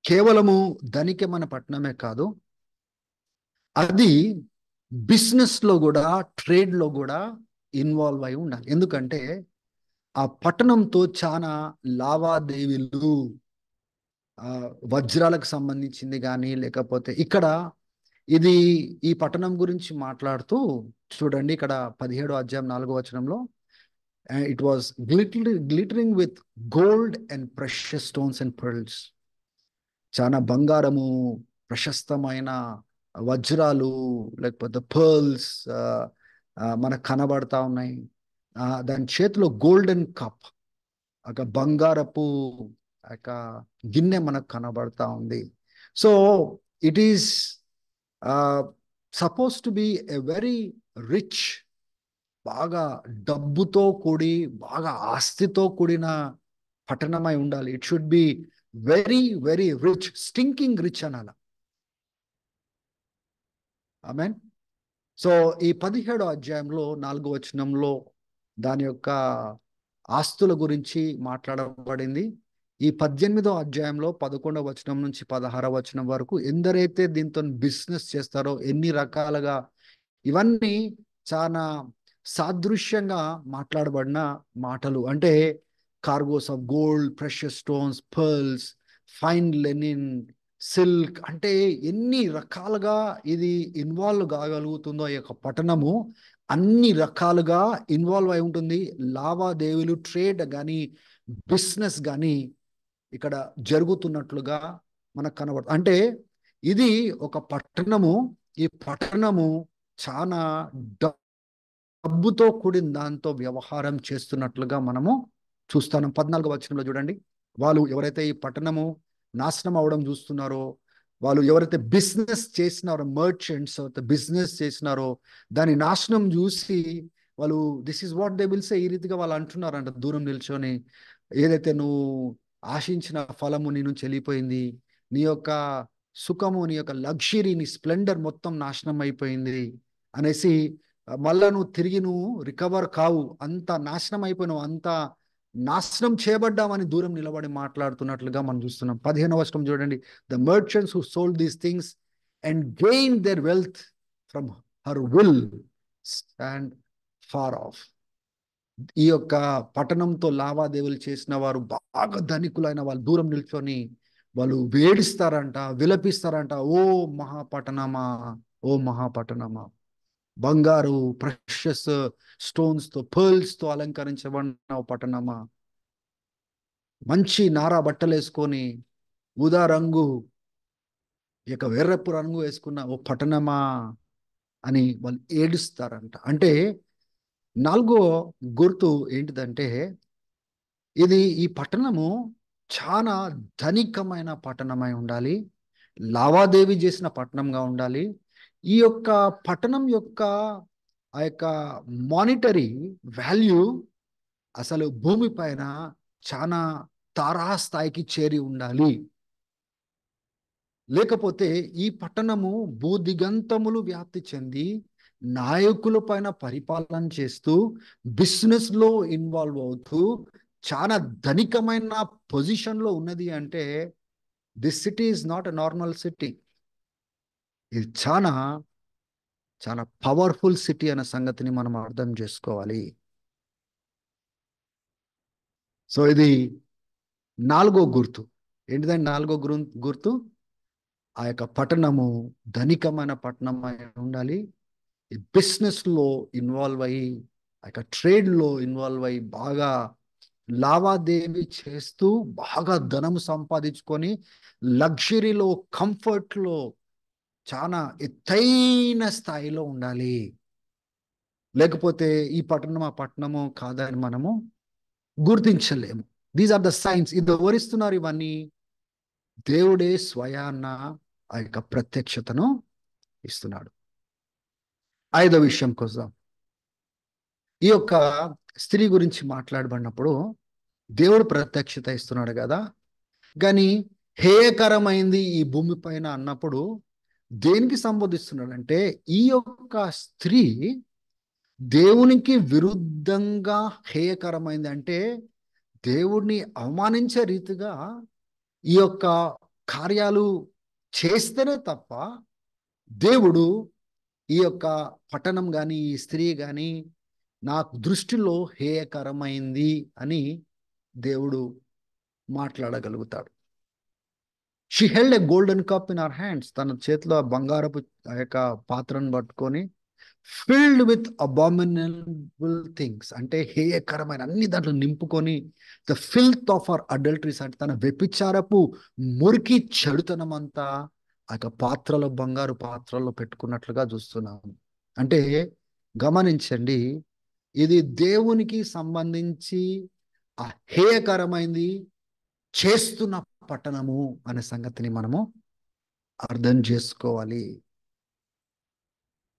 కేవలము ధనికమైన పట్టణమే కాదు, అది బిజినెస్లో కూడా, ట్రేడ్లో కూడా ఇన్వాల్వ్ అయి ఉండాలి. ఎందుకంటే ఆ పట్టణంతో చాలా లావాదేవీలు ఆ, వజ్రాలకు సంబంధించింది కానీ, లేకపోతే ఇక్కడ ఇది ఈ పట్టణం గురించి మాట్లాడుతూ చూడండి, ఇక్కడ 17వ అధ్యాయం 4వ వచనంలో, it was glittering with gold and precious stones and pearls. చాలా బంగారము, ప్రశస్తమైన వజ్రాలు, లేకపోతే పర్ల్స్ మనకు కనబడతా ఉన్నాయి. దాని చేతిలో గోల్డెన్ కప్, ఒక బంగారపు ఒక గిన్నె మనకు కనబడతా ఉంది. So it is suppose to be a very rich, బాగా డబ్బుతో కూడి, బాగా ఆస్తితో కూడిన పట్టణమై ఉండాలి. It should be very very rich, stinking rich అనాల. ఆమెన్. సో ఈ 17వ అధ్యాయంలో 4వ వచనంలో దాని యొక్క ఆస్తుల గురించి మాట్లాడబడింది. ఈ 18వ అధ్యాయంలో 11వ వచనం నుంచి 16వ వచనం వరకు ఎందరైతే దీంతో బిజినెస్ చేస్తారో ఎన్ని రకాలుగా, ఇవన్నీ చాలా సాదృశ్యంగా మాట్లాడబడిన మాటలు. అంటే cargoes of gold, precious stones, pearls, fine linen, silk, అంటే ఎన్ని రకాలుగా ఇది ఇన్వాల్వ్ కాగలుగుతుందో ఈ యొక్క పట్టణము, అన్ని రకాలుగా ఇన్వాల్వ్ అయి ఉంటుంది. లావాదేవీలు, ట్రేడ్ కానీ, బిజినెస్ కానీ ఇక్కడ జరుగుతున్నట్లుగా మనకు కనబడుతుంది. అంటే ఇది ఒక పట్టణము, ఈ పట్టణము చాలా డబ్బుతో కూడిన దాంతో వ్యవహారం చేస్తున్నట్లుగా మనము చూస్తున్నాం. 14వ వచనంలో చూడండి, వాళ్ళు ఎవరైతే ఈ పట్టణము నాశనం అవడం చూస్తున్నారో, వాళ్ళు ఎవరైతే బిజినెస్ చేసినారో, మర్చెంట్స్ బిజినెస్ చేసినారో, దాని నాశనం చూసి వాళ్ళు this is what they will say, ఈ రీతిగా వాళ్ళు అంటున్నారంట దూరం నిల్చొని, ఏదైతే నువ్వు ఆశించిన ఫలము నీ నుంచి వెళ్ళిపోయింది, నీ యొక్క సుఖము, నీ యొక్క లగ్జరీ, నీ స్ప్లెండర్ మొత్తం నాశనం అయిపోయింది అనేసి, మళ్ళా నువ్వు తిరిగి నువ్వు రికవర్ కావు, అంత నాశనం అయిపోయినావు, అంత నాశనం చేయబడ్డామని దూరం నిలబడి మాట్లాడుతున్నట్లుగా మనం చూస్తున్నాం. 15వ వచనం చూడండి, the merchants who sold these things and gain their wealth from her will stand far off. ఈ యొక్క పట్టణంతో లావాదేవీలు చేసిన వారు, బాగా ధనికులైన వాళ్ళు దూరం నిల్చొని వాళ్ళు వేడిస్తారంట, విలపిస్తారంట, ఓ మహాపట్టణమా, ఓ మహాపట్టణమా, బంగారు ప్రెషస్ స్టోన్స్ తో, పర్ల్స్ తో అలంకరించబడిన పట్టణమా, మంచి నారా బట్టలు వేసుకొని ఊదా రంగు, ఇక వెర్రపు రంగు వేసుకున్న ఓ పట్టణమా అని వాళ్ళు ఏడుస్తారంట. అంటే నాలుగో గుర్తు ఏంటిదంటే, ఇది ఈ పట్టణము చాలా ధనికమైన పట్టణమై ఉండాలి, లావాదేవీ చేసిన పట్టణంగా ఉండాలి. ఈ యొక్క పట్టణం యొక్క ఆ యొక్క మానిటరీ వాల్యూ అసలు భూమి పైన చాలా తారాస్థాయికి చేరి ఉండాలి. లేకపోతే ఈ పట్టణము భూదిగంతములు వ్యాప్తి చెంది నాయకుల పైన పరిపాలన చేస్తూ, బిజినెస్ లో ఇన్వాల్వ్ అవుతూ, చాలా ధనికమైన పొజిషన్ లో ఉన్నది అంటే, this city is not a normal city. ఇది చాలా చాలా పవర్ఫుల్ సిటీ అనే సంగతిని మనం అర్థం చేసుకోవాలి. సో ఇది నాలుగో గుర్తు. ఏంటిదండి నాలుగో గుర్తు? ఆ యొక్క పట్టణము ధనికమైన పట్టణం అయి ఉండాలి, ఈ బిజినెస్ లో ఇన్వాల్వ్ అయ్యి, ఆ యొక్క ట్రేడ్ లో ఇన్వాల్వ్ అయ్యి, బాగా లావాదేవీ చేస్తూ బాగా ధనము సంపాదించుకొని, లగ్జరీలో, కంఫర్ట్ లో చాలా ఎత్తైన స్థాయిలో ఉండాలి. లేకపోతే ఈ పట్టణం ఆ పట్టణము కాదని మనము గుర్తించలేము. These are the signs. ఇది వివరిస్తున్నారు ఇవన్నీ దేవుడే స్వయాన ఆ యొక్క ప్రత్యక్షతను ఇస్తున్నాడు. ఐదో విషయం కోసం, ఈ యొక్క స్త్రీ గురించి మాట్లాడబడినప్పుడు దేవుడు ప్రత్యక్షత ఇస్తున్నాడు కదా, కానీ హేయకరమైంది ఈ భూమి పైన అన్నప్పుడు దేనికి సంబోధిస్తున్నాడంటే, ఈ యొక్క స్త్రీ దేవునికి విరుద్ధంగా హేయకరమైంది అంటే, దేవుడిని అవమానించే రీతిగా ఈ యొక్క కార్యాలు చేస్తేనే తప్ప దేవుడు ఈ యొక్క పట్టణం కానీ, ఈ స్త్రీ కానీ నాకు దృష్టిలో హేయకరమైంది అని దేవుడు మాట్లాడగలుగుతాడు. She held a golden cup in our hands. తన చేతిలో ఆ బంగారపు ఆ యొక్క పాత్రను పట్టుకొని, ఫిల్డ్ విత్ అబామినబుల్ థింగ్స్, అంటే హేయకరమైన అన్ని దాంట్లో నింపుకొని, ద ఫిల్త్ ఆఫ్ అవర్ అడల్టరీస్, అంటే తన వ్యభిచారపు మురికి చెడుతనం అంతా ఆ యొక్క పాత్రలో, బంగారు పాత్రలో పెట్టుకున్నట్లుగా చూస్తున్నాము. అంటే గమనించండి, ఇది దేవునికి సంబంధించి ఆ హేయకరమైంది చేస్తున్న పట్టణము అనే సంగతిని మనము అర్థం చేసుకోవాలి.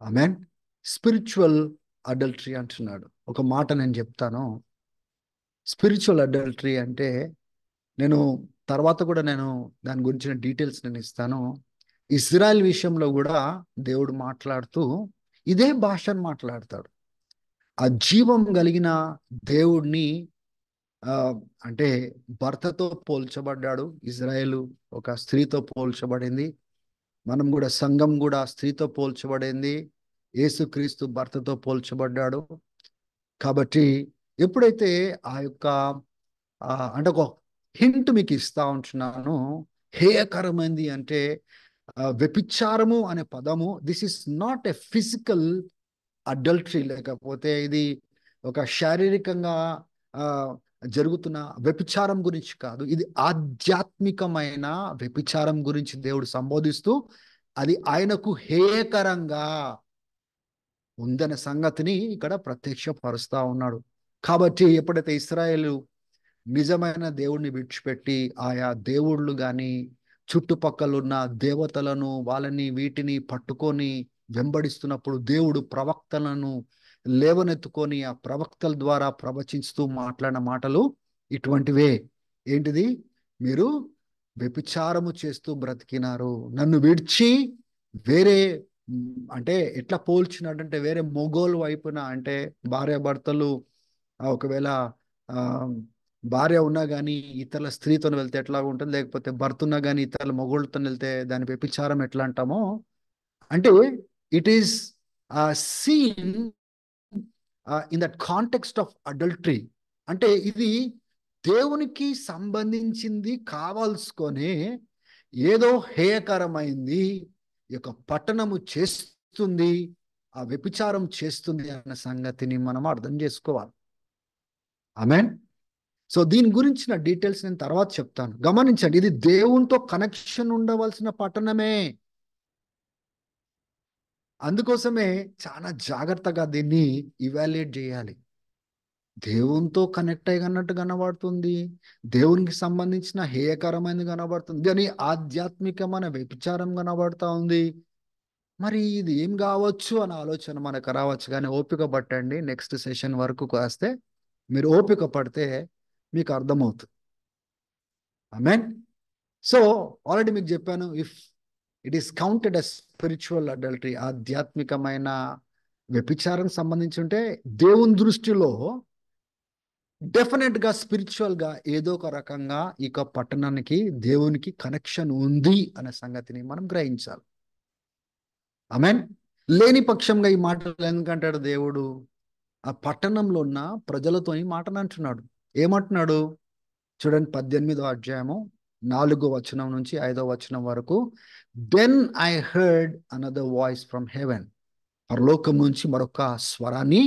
ఆమెన్. స్పిరిచువల్ అడల్టరీ అంటున్నాడు. ఒక మాట నేను చెప్తాను. స్పిరిచువల్ అడల్టరీ అంటే, నేను తర్వాత కూడా నేను దాని గురించిన డీటెయిల్స్ నేను ఇస్తాను. ఇజ్రాయెల్ విషయంలో కూడా దేవుడు మాట్లాడుతూ ఇదే భాషను మాట్లాడతాడు. ఆ జీవం కలిగిన దేవుడిని ఆ అంటే భర్తతో పోల్చబడ్డాడు. ఇజ్రాయేలు ఒక స్త్రీతో పోల్చబడింది. మనం కూడా, సంఘం కూడా స్త్రీతో పోల్చబడింది. యేసుక్రీస్తు భర్తతో పోల్చబడ్డాడు. కాబట్టి ఎప్పుడైతే ఆ యొక్క అంటే ఒక హింట్ మీకు ఇస్తా ఉంటున్నాను. హేయకరమైంది అంటే వ్యభిచారము అనే పదము, this is not a physical adultery, లేకపోతే ఇది ఒక శారీరకంగా ఆ జరుగుతున్న వ్యభిచారం గురించి కాదు. ఇది ఆధ్యాత్మికమైన వ్యభిచారం గురించి దేవుడు సంబోధిస్తూ, అది ఆయనకు హేయకరంగా ఉందనే సంగతిని ఇక్కడ ప్రత్యక్షపరుస్తా ఉన్నాడు. కాబట్టి ఎప్పుడైతే ఇశ్రాయేలు నిజమైన దేవుణ్ణి విడిచిపెట్టి ఆయా దేవుళ్ళు కానీ, చుట్టుపక్కల ఉన్న దేవతలను, వాళ్ళని వీటిని పట్టుకొని వెంబడిస్తున్నప్పుడు, దేవుడు ప్రవక్తలను లేవనెత్తుకొని ఆ ప్రవక్తల ద్వారా ప్రవచిస్తూ మాట్లాడిన మాటలు ఇటువంటివే. ఏంటిది? మీరు వ్యభిచారము చేస్తూ బ్రతికినారు, నన్ను విడిచి వేరే అంటే ఎట్లా పోల్చినట్టంటే, వేరే మొగోలు వైపున, అంటే భార్యాభర్తలు ఒకవేళ ఆ భార్య ఉన్నా కానీ ఇతరుల స్త్రీతో వెళ్తే ఎట్లా ఉంటుంది, లేకపోతే భర్త ఉన్నా కానీ ఇతరుల మొగుళ్ళతో వెళ్తే దాని వ్యభిచారం ఎట్లా అంటామో, అంటే it is seen in that context of adultery. అంటే ఇది దేవునికి సంబంధించింది కావాల్సుకొని ఏదో హేయకరమైంది ఈ యొక్క పట్టణము చేస్తుంది, ఆ వ్యభిచారం చేస్తుంది అన్న సంగతిని మనం అర్థం చేసుకోవాలి. ఆమేన్. సో దీని గురించిన డీటెయిల్స్ నేను తర్వాత చెప్తాను. గమనించండి, ఇది దేవునితో కనెక్షన్ ఉండవలసిన పట్టణమే. అందుకోసమే చాలా జాగ్రత్తగా దీన్ని ఇవాల్యుయేట్ చేయాలి. దేవునితో కనెక్ట్ అయ్యన్నట్టు కనబడుతుంది, దేవునికి సంబంధించిన హేయకరమైనది కనబడుతుంది, కానీ ఆధ్యాత్మికమైన వ్యభిచారం కనబడతా ఉంది. మరి ఇది ఏం కావచ్చు అన్న ఆలోచన మనకు రావచ్చు. కానీ ఓపిక పట్టండి, నెక్స్ట్ సెషన్ వరకు కాస్తే మీరు ఓపిక పడితే మీకు అర్థమవుతుంది. ఆమేన్. సో ఆల్రెడీ మీకు చెప్పాను, if it is counted as spiritual adultery, ఆధ్యాత్మికమైన వ్యభిచారం సంబంధించి ఉంటే, దేవుని దృష్టిలో డెఫినెట్ గా స్పిరిచువల్ గా ఏదో ఒక రకంగా ఈ పట్టణానికి దేవునికి కనెక్షన్ ఉంది అనే సంగతిని మనం గ్రహించాలి. ఆమేన్. లేని పక్షంగా ఈ మాటలు ఎందుకంటాడు దేవుడు? ఆ పట్టణంలో ఉన్న ప్రజలతో ఈ మాటను అంటున్నాడు. ఏమంటున్నాడు చూడండి, 18వ అధ్యాయము 4వ వచనం నుంచి 5వ వచనం వరకు. Then I heard another voice from heaven. పరలోకం నుంచి మరొక స్వరాన్ని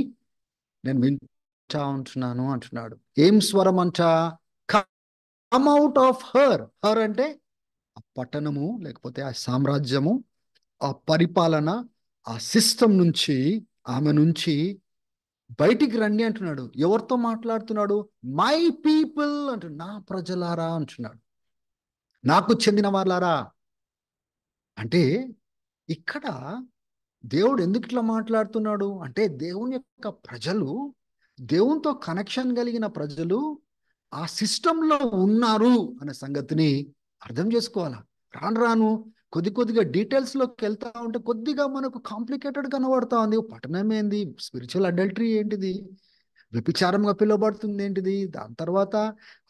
నేను వింటా ఉంటున్నాను అంటున్నాడు. ఏం స్వరం అంట? Come out of her. Her అంటే ఆ పట్టణము, లేకపోతే ఆ సామ్రాజ్యము, ఆ పరిపాలన, ఆ సిస్టమ్ నుంచి, ఆమె నుంచి బయటికి రండి అంటున్నాడు. ఎవరితో మాట్లాడుతున్నాడు? మై పీపుల్ అంటున్నాడు. నా ప్రజలారా అంటున్నాడు, నాకు చెందిన వాళ్ళారా. అంటే ఇక్కడ దేవుడు ఎందుకు ఇట్లా మాట్లాడుతున్నాడు అంటే, దేవుని యొక్క ప్రజలు, దేవునితో కనెక్షన్ కలిగిన ప్రజలు ఆ సిస్టంలో ఉన్నారు అనే సంగతిని అర్థం చేసుకోవాలా. రాను రాను కొద్దిగా డీటెయిల్స్లోకి వెళ్తా ఉంటే కొద్దిగా మనకు కాంప్లికేటెడ్ కనబడతా ఉంది. పట్టణం ఏంది, స్పిరిచువల్ అడల్టరీ ఏంటిది, వ్యభిచారంగా పిలువబడుతుంది ఏంటిది, దాని తర్వాత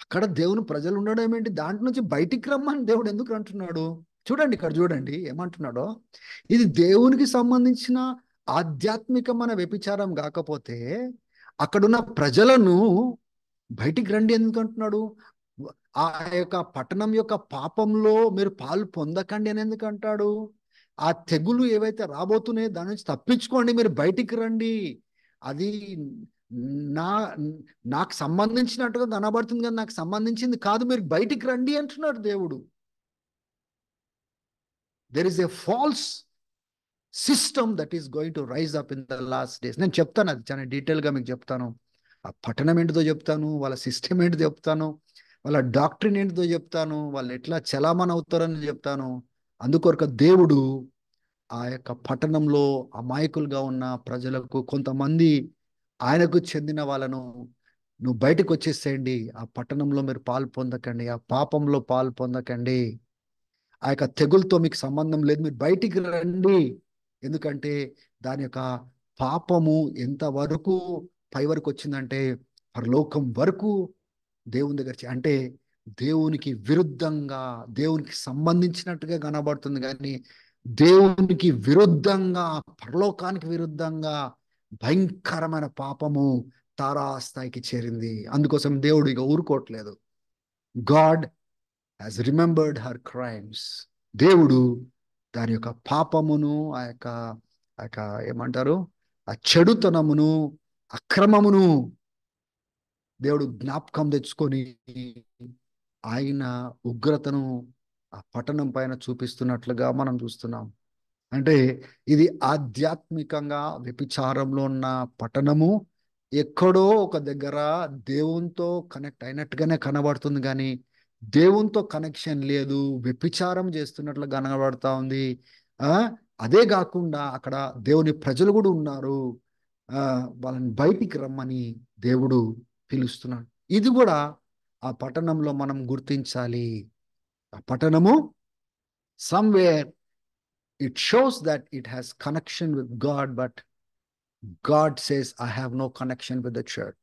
అక్కడ దేవుని ప్రజలు ఉండడం ఏంటి, దాంట్లో నుంచి బయటికి రమ్మని దేవుడు ఎందుకు అంటున్నాడు? చూడండి, ఇక్కడ చూడండి ఏమంటున్నాడో. ఇది దేవునికి సంబంధించిన ఆధ్యాత్మికమైన వ్యభిచారం కాకపోతే, అక్కడున్న ప్రజలను బయటికి రండి ఎందుకు అంటున్నాడు? ఆ యొక్క పట్టణం యొక్క పాపంలో మీరు పాలు పొందకండి అని ఎందుకు అంటాడు? ఆ తెగులు ఏవైతే రాబోతున్నాయో దాని నుంచి తప్పించుకోండి, మీరు బయటికి రండి. అది నా నాకు సంబంధించినట్టుగా కనబడుతుంది కానీ నాకు సంబంధించింది కాదు, మీరు బయటికి రండి అంటున్నాడు దేవుడు. There is a false system that is going to rise up in the last days. నేను చెప్తాను, అది చాలా డీటెయిల్గా మీకు చెప్తాను. ఆ పట్టణం ఏంటిదో చెప్తాను, వాళ్ళ సిస్టమ్ ఏంటిదో చెప్తాను, వాళ్ళ డాక్ట్రిన్ ఏంటిదో చెప్తాను, వాళ్ళు ఎట్లా చలామణి అవుతారని చెప్తాను. అందుకొరకు దేవుడు ఆ యొక్క పట్టణంలో అమాయకులుగా ఉన్న ప్రజలకు, కొంతమంది ఆయనకు చెందిన వాళ్ళను, నువ్వు బయటకు వచ్చేసేయండి, ఆ పట్టణంలో మీరు పాలు పొందకండి, ఆ పాపంలో పాలు పొందకండి, ఆ యొక్క తెగులతో మీకు సంబంధం లేదు, మీరు బయటికి రండి. ఎందుకంటే దాని యొక్క పాపము ఎంతవరకు పై వరకు వచ్చిందంటే పరలోకం వరకు దేవుని దగ్గర అంటే దేవునికి విరుద్ధంగా, దేవునికి సంబంధించినట్టుగా కనబడుతుంది కానీ దేవునికి విరుద్ధంగా, పరలోకానికి విరుద్ధంగా భయంకరమైన పాపము తారాస్థాయికి చేరింది. అందుకోసం దేవుడు ఇక ఊరుకోవట్లేదు. God has remembered her crimes. దేవుడు దాని యొక్క పాపమును, ఆ యొక్క ఏమంటారు, ఆ చెడుతనమును, అక్రమమును దేవుడు జ్ఞాపకం తెచ్చుకొని ఆయన ఉగ్రతను ఆ పట్టణం పైన చూపిస్తున్నట్లుగా మనం చూస్తున్నాం. అంటే ఇది ఆధ్యాత్మికంగా వ్యభిచారంలో ఉన్న పట్టణము ఎక్కడో ఒక దగ్గర దేవునితో కనెక్ట్ అయినట్టుగానే కనబడుతుంది కానీ దేవునితో కనెక్షన్ లేదు, వ్యభిచారం చేస్తున్నట్లు కనబడతా ఉంది. ఆ అదే కాకుండా అక్కడ దేవుని ప్రజలు కూడా ఉన్నారు. ఆ వాళ్ళని బయటికి రమ్మని దేవుడు పిలుస్తున్నాడు. ఇది కూడా ఆ పట్టణంలో మనం గుర్తించాలి. ఆ పట్టణము somewhere it shows that it has connection with God, but God says I have no connection with the church,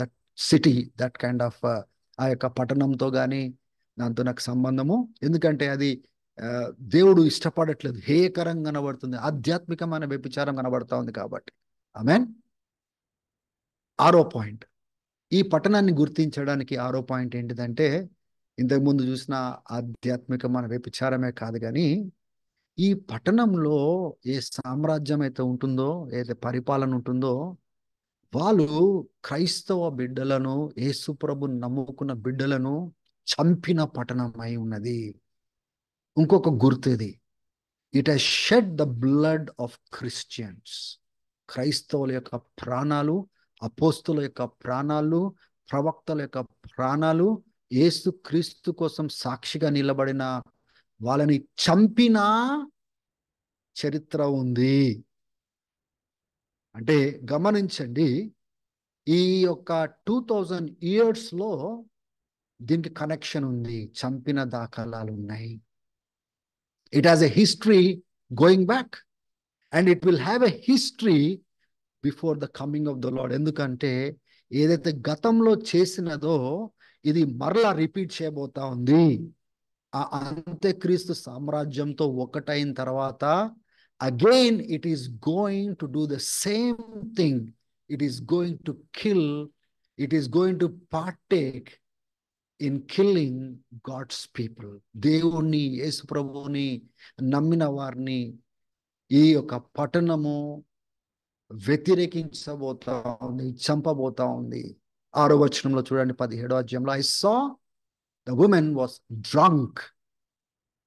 that city, that kind of ఆ యొక్క పట్టణంతో కానీ దాంతో నాకు సంబంధము. ఎందుకంటే అది దేవుడు ఇష్టపడట్లేదు, హేయకరంగా కనబడుతుంది, ఆధ్యాత్మికమైన వ్యభిచారం కనబడతా ఉంది కాబట్టి. ఆమేన్. ఆరో పాయింట్, ఈ పట్టణాన్ని గుర్తించడానికి ఆరో పాయింట్ ఏంటిదంటే, ఇంతకుముందు చూసిన ఆధ్యాత్మికమైన వ్యభిచారమే కాదు కానీ ఈ పట్టణంలో ఏ సామ్రాజ్యం అయితే ఉంటుందో, ఏదైతే పరిపాలన ఉంటుందో, వాళ్ళు క్రైస్తవ బిడ్డలను, యేసుప్రభుని నమ్ముకున్న బిడ్డలను చంపిన పట్టణం అయి ఉన్నది. ఇంకొక గుర్తు ఇది, it has shed the blood of Christians. క్రైస్తవుల యొక్క ప్రాణాలు, అపోస్తుల యొక్క ప్రాణాలు, ప్రవక్తల యొక్క ప్రాణాలు, యేసు క్రీస్తు కోసం సాక్షిగా నిలబడిన వాళ్ళని చంపిన చరిత్ర ఉంది. అంటే గమనించండి, ఈ యొక్క 2000 years దీనికి కనెక్షన్ ఉంది, చంపిన దాఖలాలు ఉన్నాయి. It has a history going back and it will have a history before the coming of the lord. ఎందుకంటే ఏదైతే గతంలో చేసినదో ఇది మరలా రిపీట్ చేయబోతా ఉంది. ఆ అంత్యక్రీస్తు సామ్రాజ్యంతో ఒకటైన తర్వాత again it is going to do the same thing. It is going to kill, it is going to partake in killing God's people. దేవుణ్ణి, యేసు ప్రభువుని నమ్మిన వారిని ఈ యొక్క పట్టణము వ్యతిరేకించబోతా ఉంది, చంపబోతా ఉంది. 6వ వచనంలో చూడండి, 17వ అధ్యాయంలో, I saw the women was drunk.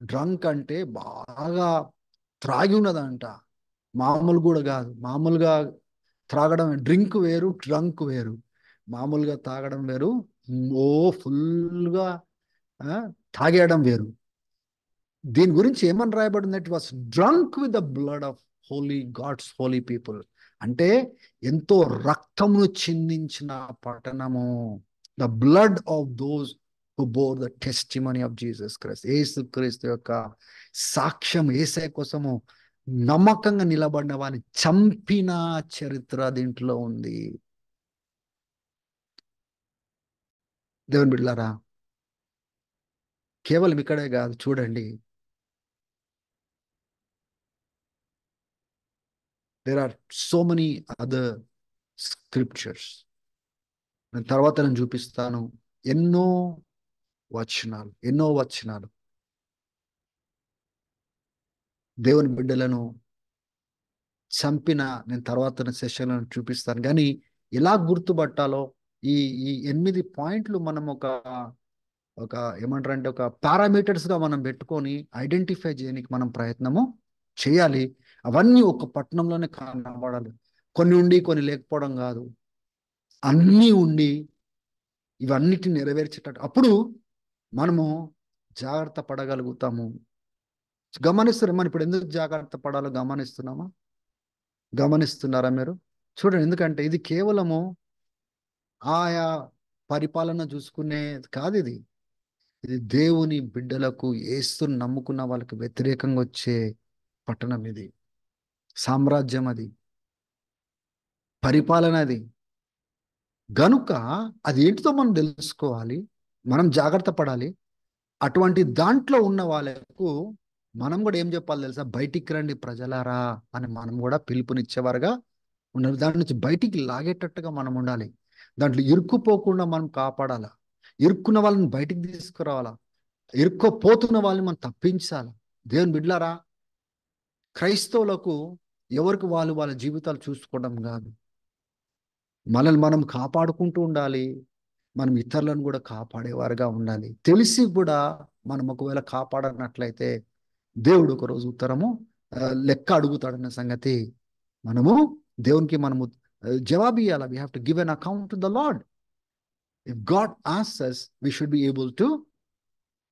Drunk అంటే బాగా త్రాగి ఉన్నదంట, మామూలు కూడా కాదు. మామూలుగా త్రాగడం, డ్రింక్ వేరు, డ్రంక్ వేరు. మామూలుగా తాగడం వేరు, ఓ ఫుల్గా తాగేయడం వేరు. దీని గురించి ఏమని రాయబడింది? It was drunk with the blood of holy gods holy people. అంటే ఎంతో రక్తమును చిందించిన పట్టణము. The blood of those who bore the testimony of Jesus Christ. యేసు క్రీస్తు యొక్క సాక్ష్యం, యేసయ్య కోసము నమ్మకంగా నిలబడిన వారిని చంపిన చరిత్ర దీంట్లో ఉంది. దేవుని బిడ్డలారా, కేవలం ఇక్కడే కాదు, చూడండి, there are so many other scriptures. నేను తర్వాత నేను చూపిస్తాను. ఎన్నో వచనాలు, ఎన్నో వచనాలు దేవుని బిడ్డలను చంపిన, నేను తర్వాత సెషన్లో చూపిస్తాను. కానీ ఎలా గుర్తుపట్టాలో ఈ ఈ 8 పాయింట్లు మనం ఒక ఒక ఏమంటారంటే ఒక పారామీటర్స్గా మనం పెట్టుకొని ఐడెంటిఫై చేయడానికి మనం ప్రయత్నము చేయాలి. అవన్నీ ఒక పట్టణంలోనే కనబడాలి. కొన్ని ఉండి కొన్ని లేకపోవడం కాదు, అన్నీ ఉండి ఇవన్నిటిని నెరవేర్చేటట్టు అప్పుడు మనము జాగ్రత్త పడగలుగుతాము. గమనిస్తారు మనం ఇప్పుడు ఎందుకు జాగ్రత్త పడాలో గమనిస్తున్నామా? గమనిస్తున్నారా మీరు? చూడండి, ఎందుకంటే ఇది కేవలము ఆయా పరిపాలన చూసుకునే కాదు. ఇది దేవుని బిడ్డలకు, యేసుని నమ్ముకున్న వాళ్ళకి వ్యతిరేకంగా వచ్చే పట్టణం ఇది. సామ్రాజ్యం అది, పరిపాలన అది. గనుక అది ఏంటితో మనం తెలుసుకోవాలి, మనం జాగ్రత్త పడాలి. అటువంటి దాంట్లో ఉన్న వాళ్ళకు మనం కూడా ఏం చెప్పాలి తెలుసా? బయటికి రండి ప్రజలారా అని మనం కూడా పిలుపునిచ్చేవారుగా ఉండాలి. దాని నుంచి బయటికి లాగేటట్టుగా మనం ఉండాలి. దాంట్లో ఇరుక్కుపోకుండా మనం కాపాడాలా. ఇరుక్కున్న వాళ్ళని బయటికి తీసుకురావాలా. ఇరుక్కోపోతున్న వాళ్ళని మనం తప్పించాలి. దేవుని బిడ్డలారా, క్రైస్తవులకు ఎవరికి వాళ్ళు వాళ్ళ జీవితాలు చూసుకోవడం కాదు, మనల్ని మనం కాపాడుకుంటూ ఉండాలి. మనం ఇతరులను కూడా కాపాడేవారుగా ఉండాలి. తెలిసి కూడా మనం ఒకవేళ కాపాడనట్లయితే దేవుడు ఒకరోజు ఉత్తరము లెక్క అడుగుతాడన్న సంగతి మనము దేవునికి మనము జవాబు ఇవ్వాలి. We have to give an account to the lord. If God asks us, we should be able to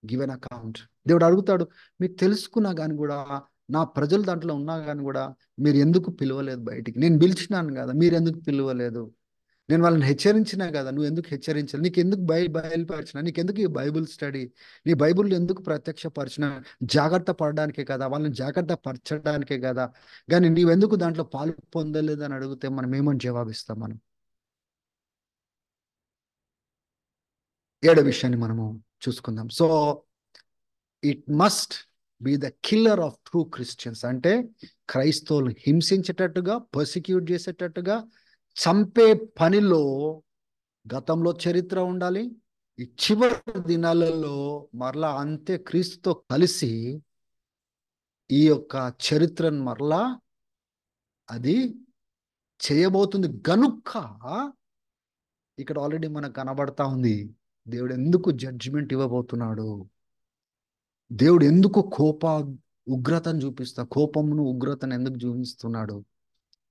give an account. దేవుడు అడుగుతాడు, మీకు తెలుసుకున్నా కానీ కూడా, నా ప్రజలు దాంట్లో ఉన్నా కానీ కూడా మీరు ఎందుకు పిలవలేదు బయటికి? నేను పిలిచినాను కదా, మీరు ఎందుకు పిలవలేదు? నేను వాళ్ళని హెచ్చరించినా కదా, నువ్వు ఎందుకు హెచ్చరించాలి? నీకు ఎందుకు బయలుపరిచిన? నీకు ఎందుకు ఈ బైబుల్ స్టడీ? నీ బైబుల్ ఎందుకు ప్రత్యక్షపరిచిన? జాగ్రత్త పడడానికే కదా, వాళ్ళని జాగ్రత్త పరచడానికే కదా. కానీ నీవెందుకు దాంట్లో పాలు పొందలేదని అడిగితే మనం ఏమని జవాబిస్తాం? మనం ఏడో విషయాన్ని మనము చూసుకుందాం. So it must be the killer of true Christians. అంటే క్రైస్తవులు హింసించేటట్టుగా, పర్సిక్యూట్ చేసేటట్టుగా, చంపే పనిలో గతంలో చరిత్ర ఉండాలి. ఈ చివరి దినాలలో మరలా అంతే క్రీస్తుతో కలిసి ఈ యొక్క చరిత్రను మరలా అది చేయబోతుంది. గనుక ఇక్కడ ఆల్రెడీ మనకు కనబడతా ఉంది దేవుడు ఎందుకు జడ్జిమెంట్ ఇవ్వబోతున్నాడు. దేవుడు ఎందుకు ఉగ్రతను కోపమును ఉగ్రతను ఎందుకు చూపిస్తున్నాడు,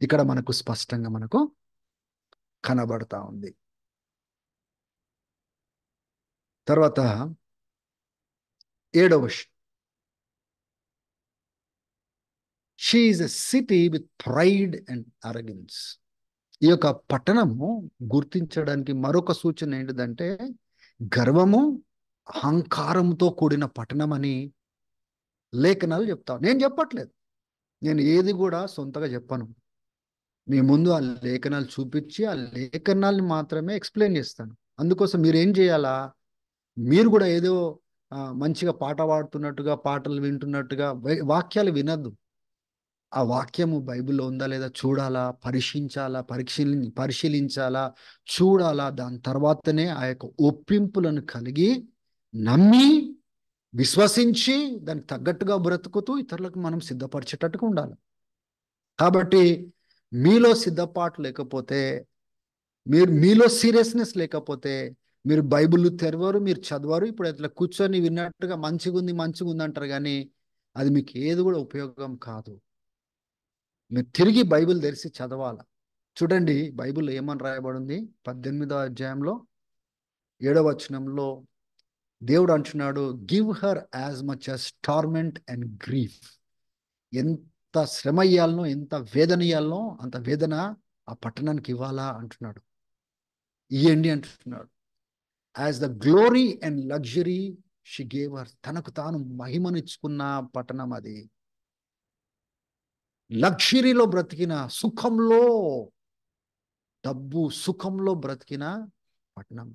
ఇక్కడ మనకు స్పష్టంగా మనకు కనబడతా ఉంది. తర్వాత 7వ she is a city with pride and arrogance. ఈ యొక్క పట్టణము గుర్తించడానికి మరొక సూచన ఏంటిదంటే గర్వము, అహంకారంతో కూడిన పట్టణం అని లేఖనాలు చెప్తాను. నేను చెప్పట్లేదు, నేను ఏది కూడా సొంతగా చెప్పను. మీ ముందు ఆ లేఖనాలు చూపించి ఆ లేఖనాల్ని మాత్రమే ఎక్స్ప్లెయిన్ చేస్తాను. అందుకోసం మీరు ఏం చేయాలా? మీరు కూడా ఏదో మంచిగా పాట పాడుతున్నట్టుగా, పాటలు వింటున్నట్టుగా వాక్యాలు వినద్దు. ఆ వాక్యము బైబిల్లో ఉందా లేదా చూడాలా, పరిశీలించాలా, చూడాలా. దాని తర్వాతనే ఆ యొక్క ఒప్పింపులను కలిగి, నమ్మి, విశ్వసించి దానికి తగ్గట్టుగా బ్రతుకుతూ ఇతరులకు మనం సిద్ధపరిచేటట్టుగా ఉండాలి. కాబట్టి మీలో సిద్ధపాటు లేకపోతే, మీలో సీరియస్నెస్ లేకపోతే మీరు బైబిల్ తెరవరు, మీరు చదవరు. ఇప్పుడు ఇట్లా కూర్చొని విన్నట్టుగా మంచిగా ఉంది అంటారు, కానీ అది మీకు ఏది కూడా ఉపయోగం కాదు. మీరు తిరిగి బైబిల్ తెరిచి చదవాల. చూడండి, బైబిల్ ఏమని రాయబడింది? 18వ అధ్యాయంలో 7వ వచనంలో దేవుడు అంటున్నాడు, give her as much as torment and grief. ఎంత శ్రమ ఇయ్యాలనో, ఎంత వేదన ఇయ్యాలనో అంత వేదన ఆ పట్టణానికి ఇవ్వాలా అంటున్నాడు. ఇయ్యండి అంటున్నాడు. As the glory and luxury she gave her. తనకు తాను మహిమనిచ్చుకున్న పట్టణం అది. లగ్జరీలో బ్రతికిన, సుఖంలో, సుఖంలో బ్రతికిన పట్టణం.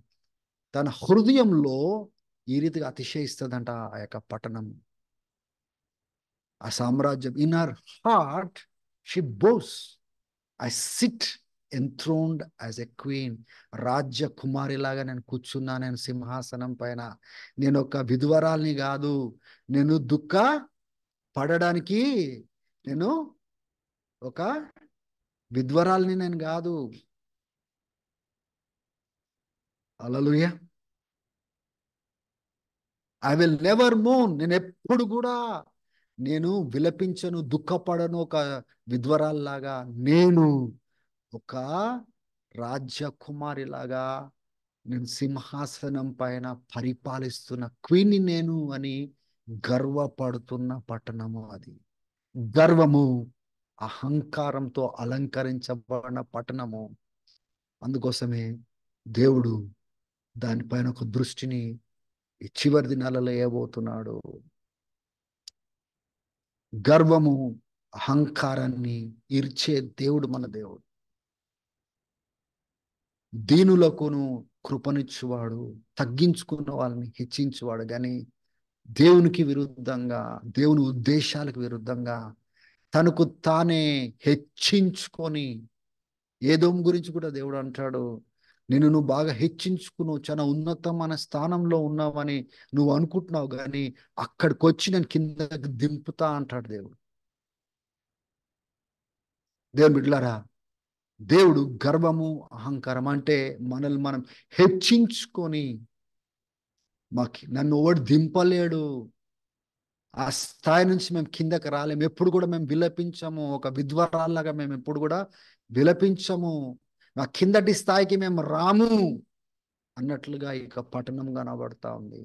తన హృదయంలో ఈ రీతిగా అతిశయిస్తుందంట ఆ యొక్క పట్టణం, ఆ సామ్రాజ్యం. In her heart she boasts, I sit enthroned as a queen. రాజ్య కుమారిలాగా నేను కూర్చున్నా, నేను సింహాసనం పైన. నేను ఒక విధవరాల్ని కాదు, నేను దుఃఖ పడడానికి నేను ఒక విధ్వరాల్ని నేను కాదు. హల్లెలూయా. ఐ విల్ నెవర్ మోన్. నేను ఎప్పుడు కూడా నేను విలపించను, దుఃఖపడను ఒక విధ్వరాల్లాగా. నేను ఒక రాజకుమారిలాగా, నేను సింహాసనం పైన పరిపాలిస్తున్న క్వీన్ని నేను అని గర్వపడుతున్న పట్టణము అది. గర్వము, అహంకారంతో అలంకరించబడిన పట్టణము. అందుకోసమే దేవుడు దానిపైన ఒక దృష్టిని ఈ చివరి దినాలలో వేయబోతున్నాడు. గర్వము, అహంకారాన్ని ఇర్చే దేవుడు మన దేవుడు. దీనులకును కృపనిచ్చువాడు, తగ్గించుకున్న వాళ్ళని హెచ్చించువాడు. కానీ దేవునికి విరుద్ధంగా, దేవుని ఉద్దేశాలకు విరుద్ధంగా తనకు తానే హెచ్చించుకొని, ఏదోం గురించి కూడా దేవుడు అంటాడు, నేను నువ్వు బాగా హెచ్చించుకున్నావు, చాలా ఉన్నతమైన స్థానంలో ఉన్నావని నువ్వు అనుకుంటున్నావు, కానీ అక్కడికి వచ్చి నేను కిందకి దింపుతా అంటాడు దేవుడు. దేవుని బిడ్డలారా, దేవుడు గర్వము, అహంకారం అంటే మనల్ని మనం హెచ్చించుకొని, నన్ను ఎవడు దింపలేడు, ఆ స్థాయి నుంచి మేము కిందకి రాలేము, ఎప్పుడు కూడా మేము విలపించము, ఒక విధ్వరాల్లాగా మేము ఎప్పుడు కూడా విలపించము, ఆ కిందటి స్థాయికి మేము రాము అన్నట్లుగా ఇక పట్టణం కనబడతా ఉంది.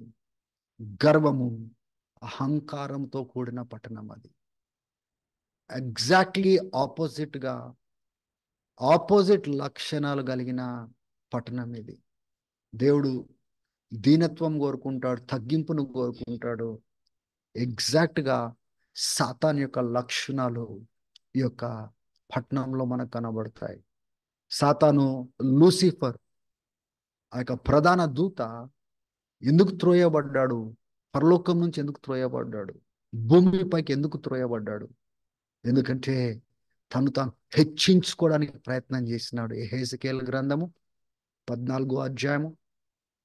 గర్వము, అహంకారంతో కూడిన పట్టణం అది. ఎగ్జాక్ట్లీ ఆపోజిట్ లక్షణాలు కలిగిన పట్టణం ఇది. దేవుడు దీనత్వం కోరుకుంటాడు, తగ్గింపును కోరుకుంటాడు. ఎగ్జాక్ట్గా సాతాన్ యొక్క లక్షణాలు ఈ యొక్క పట్టణంలో మనకు కనబడతాయి. సాతాను, లూసిఫర్, ఆ యొక్క ప్రధాన దూత ఎందుకు త్రోయబడ్డాడు? పరలోకం నుంచి ఎందుకు త్రోయబడ్డాడు? భూమిపైకి ఎందుకు త్రోయబడ్డాడు? ఎందుకంటే తను తాను హెచ్చించుకోవడానికి ప్రయత్నం చేసినాడు. యెహెజ్కేలు గ్రంథము 14వ అధ్యాయము,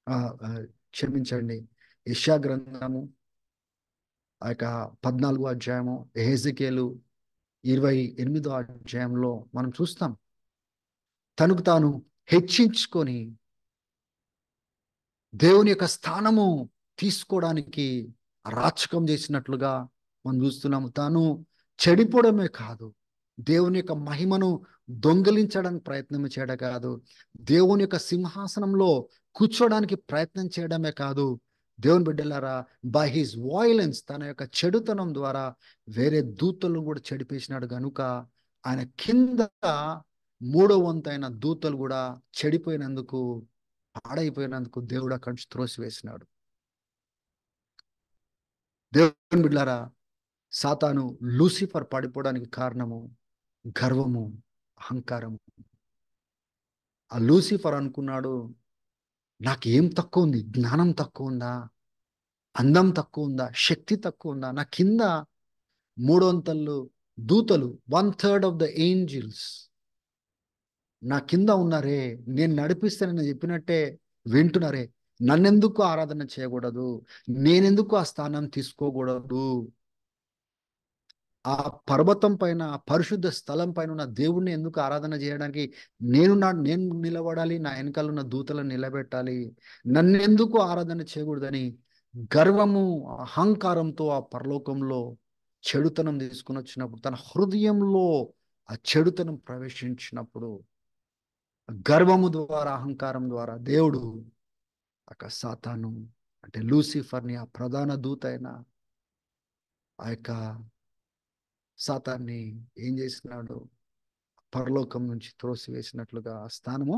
ఆ, ఆ, క్షమించండి, యెషయా గ్రంథము ఆ యొక్క 14వ అధ్యాయము, యెహెజ్కేలు 28వ అధ్యాయంలో మనం చూస్తాం. తనకు తాను హెచ్చించుకొని దేవుని యొక్క స్థానము తీసుకోవడానికి రాచకం చేసినట్లుగా మనం చూస్తున్నాము. తాను చెడిపోవడమే కాదు, దేవుని యొక్క మహిమను దొంగిలించడానికి ప్రయత్నం చేయడం కాదు, దేవుని యొక్క సింహాసనంలో కూర్చోడానికి ప్రయత్నం చేయడమే కాదు, దేవుని బిడ్డలారా, బై హిస్ వాయిలెన్స్, తన యొక్క చెడుతనం ద్వారా వేరే దూతలను కూడా చెడిపేసినాడు. గనుక ఆయన కింద మూడో వంతైన దూతలు కూడా చెడిపోయినందుకు, పాడైపోయినందుకు దేవుడు అక్కడి నుంచి త్రోసివేసినాడు. దేవుని బిడ్డలారా, సాతాను, లూసిఫర్ పడిపోవడానికి కారణము గర్వము, అహంకారము. ఆ లూసిఫర్ అనుకున్నాడు, నాకు ఏం తక్కువ ఉంది? జ్ఞానం తక్కువ ఉందా? అందం తక్కువ ఉందా? శక్తి తక్కువ ఉందా? నా కింద మూడొంతలు దూతలు, 1/3 ఆఫ్ ద ఏంజిల్స్ నా కింద ఉన్నారే, నేను నడిపిస్తే నేను చెప్పినట్టే వింటున్నారే, నన్నెందుకు ఆరాధన చేయకూడదు? నేనెందుకు ఆ స్థానం తీసుకోకూడదు? ఆ పర్వతం పైన, ఆ పరిశుద్ధ స్థలం పైన ఉన్న దేవుణ్ణి ఎందుకు ఆరాధన చేయడానికి నేను నిలబడాలి, నా వెనకాల ఉన్న దూతలను నిలబెట్టాలి, నన్నెందుకు ఆరాధన చేయకూడదని గర్వము, అహంకారంతో ఆ పరలోకంలో చెడుతనం తీసుకుని వచ్చినప్పుడు, తన హృదయంలో ఆ చెడుతనం ప్రవేశించినప్పుడు, గర్వము ద్వారా, అహంకారం ద్వారా దేవుడు సాతాను అంటే లూసిఫర్ని, ఆ ప్రధాన దూత అయిన ఆ యొక్క సాతాన్ని ఏం చేసినాడు? పరలోకం నుంచి త్రోసివేసినట్లుగా, ఆ స్థానము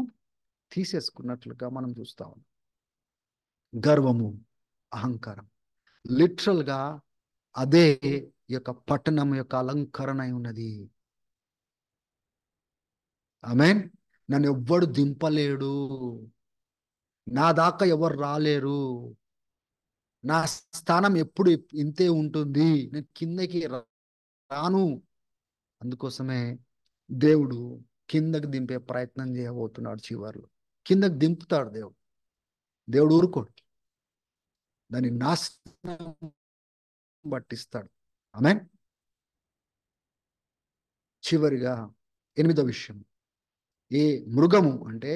తీసేసుకున్నట్లుగా మనం చూస్తా ఉన్నాం. గర్వము, అహంకారం లిటరల్ గా అదే ఈ యొక్క పట్టణం యొక్క అలంకరణ అయి ఉన్నది. ఆమేన్. నన్ను ఎవ్వడు దింపలేడు, నా దాకా ఎవరు రాలేరు, నా స్థానం ఎప్పుడు ఇంతే ఉంటుంది, నేను కిందకి రాను. అందుకోసమే దేవుడు కిందకు దింపే ప్రయత్నం చేయబోతున్నాడు చివర్లో. కిందకు దింపుతాడు దేవుడు. దేవుడు ఊరుకోడు, దాన్ని నాశనం పట్టిస్తాడు. ఆమేన్. చివరిగా 8వ విషయం, ఏ మృగము అంటే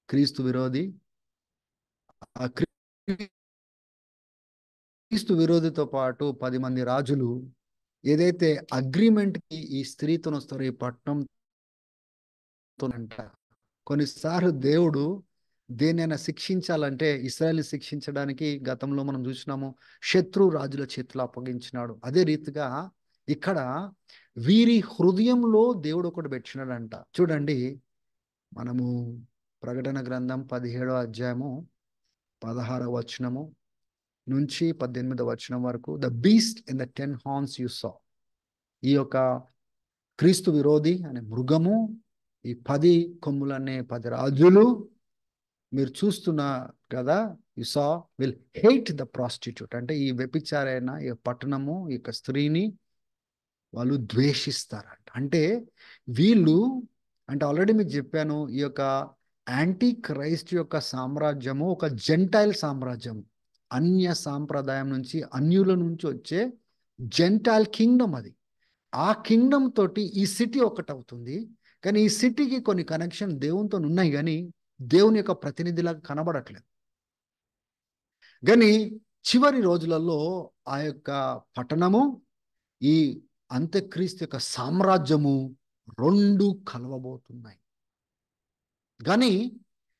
క్రీస్తు విరోధి, ఆ క్రీస్తు విరోధితో పాటు 10 మంది రాజులు ఏదైతే అగ్రిమెంట్ కి ఈ స్త్రీతో వస్తారో, ఈ పట్టణంతో అంట. కొన్నిసార్లు దేవుడు దేనైనా శిక్షించాలంటే, ఇశ్రాయేల్ని శిక్షించడానికి గతంలో మనం చూసినాము, శత్రు రాజుల చేతులు అప్పగించినాడు. అదే రీతిగా ఇక్కడ వీరి హృదయంలో దేవుడు ఒకటి పెట్టినాడంట. చూడండి, మనము ప్రకటన గ్రంథం 17వ అధ్యాయము 16వ వచనము నుంచి 18వ వచనం వరకు, the beast in the 10 horns you saw. ఈ యొక్క క్రీస్తు విరోధి అనే మృగము, ఈ 10 కొమ్ములనే 10 రాజులు మీరు చూస్తున్న కదా, you saw will hate the prostitute. అంటే ఈ వ్యభిచారైన ఈ పట్టణము, ఈ యొక్క స్త్రీని వాళ్ళు ద్వేషిస్తారంట. అంటే వీళ్ళు, అంటే ఆల్రెడీ మీకు చెప్పాను, ఈ యొక్క యాంటీ క్రైస్ట్ యొక్క సామ్రాజ్యము ఒక జెంటైల్ సామ్రాజ్యం. అన్య సాంప్రదాయం నుంచి, అన్యుల నుంచి వచ్చే జెంటైల్ కింగ్డమ్ అది. ఆ కింగ్డమ్ తోటి ఈ సిటీ ఒకటవుతుంది. కానీ ఈ సిటీకి కొన్ని కనెక్షన్ దేవునితో ఉన్నాయి, కానీ దేవుని యొక్క ప్రతినిధిలాగా కనబడట్లేదు. కానీ చివరి రోజులలో ఆ యొక్క పట్టణము, ఈ అంత్యక్రీస్తు యొక్క సామ్రాజ్యము రెండు కలవబోతున్నాయి. కానీ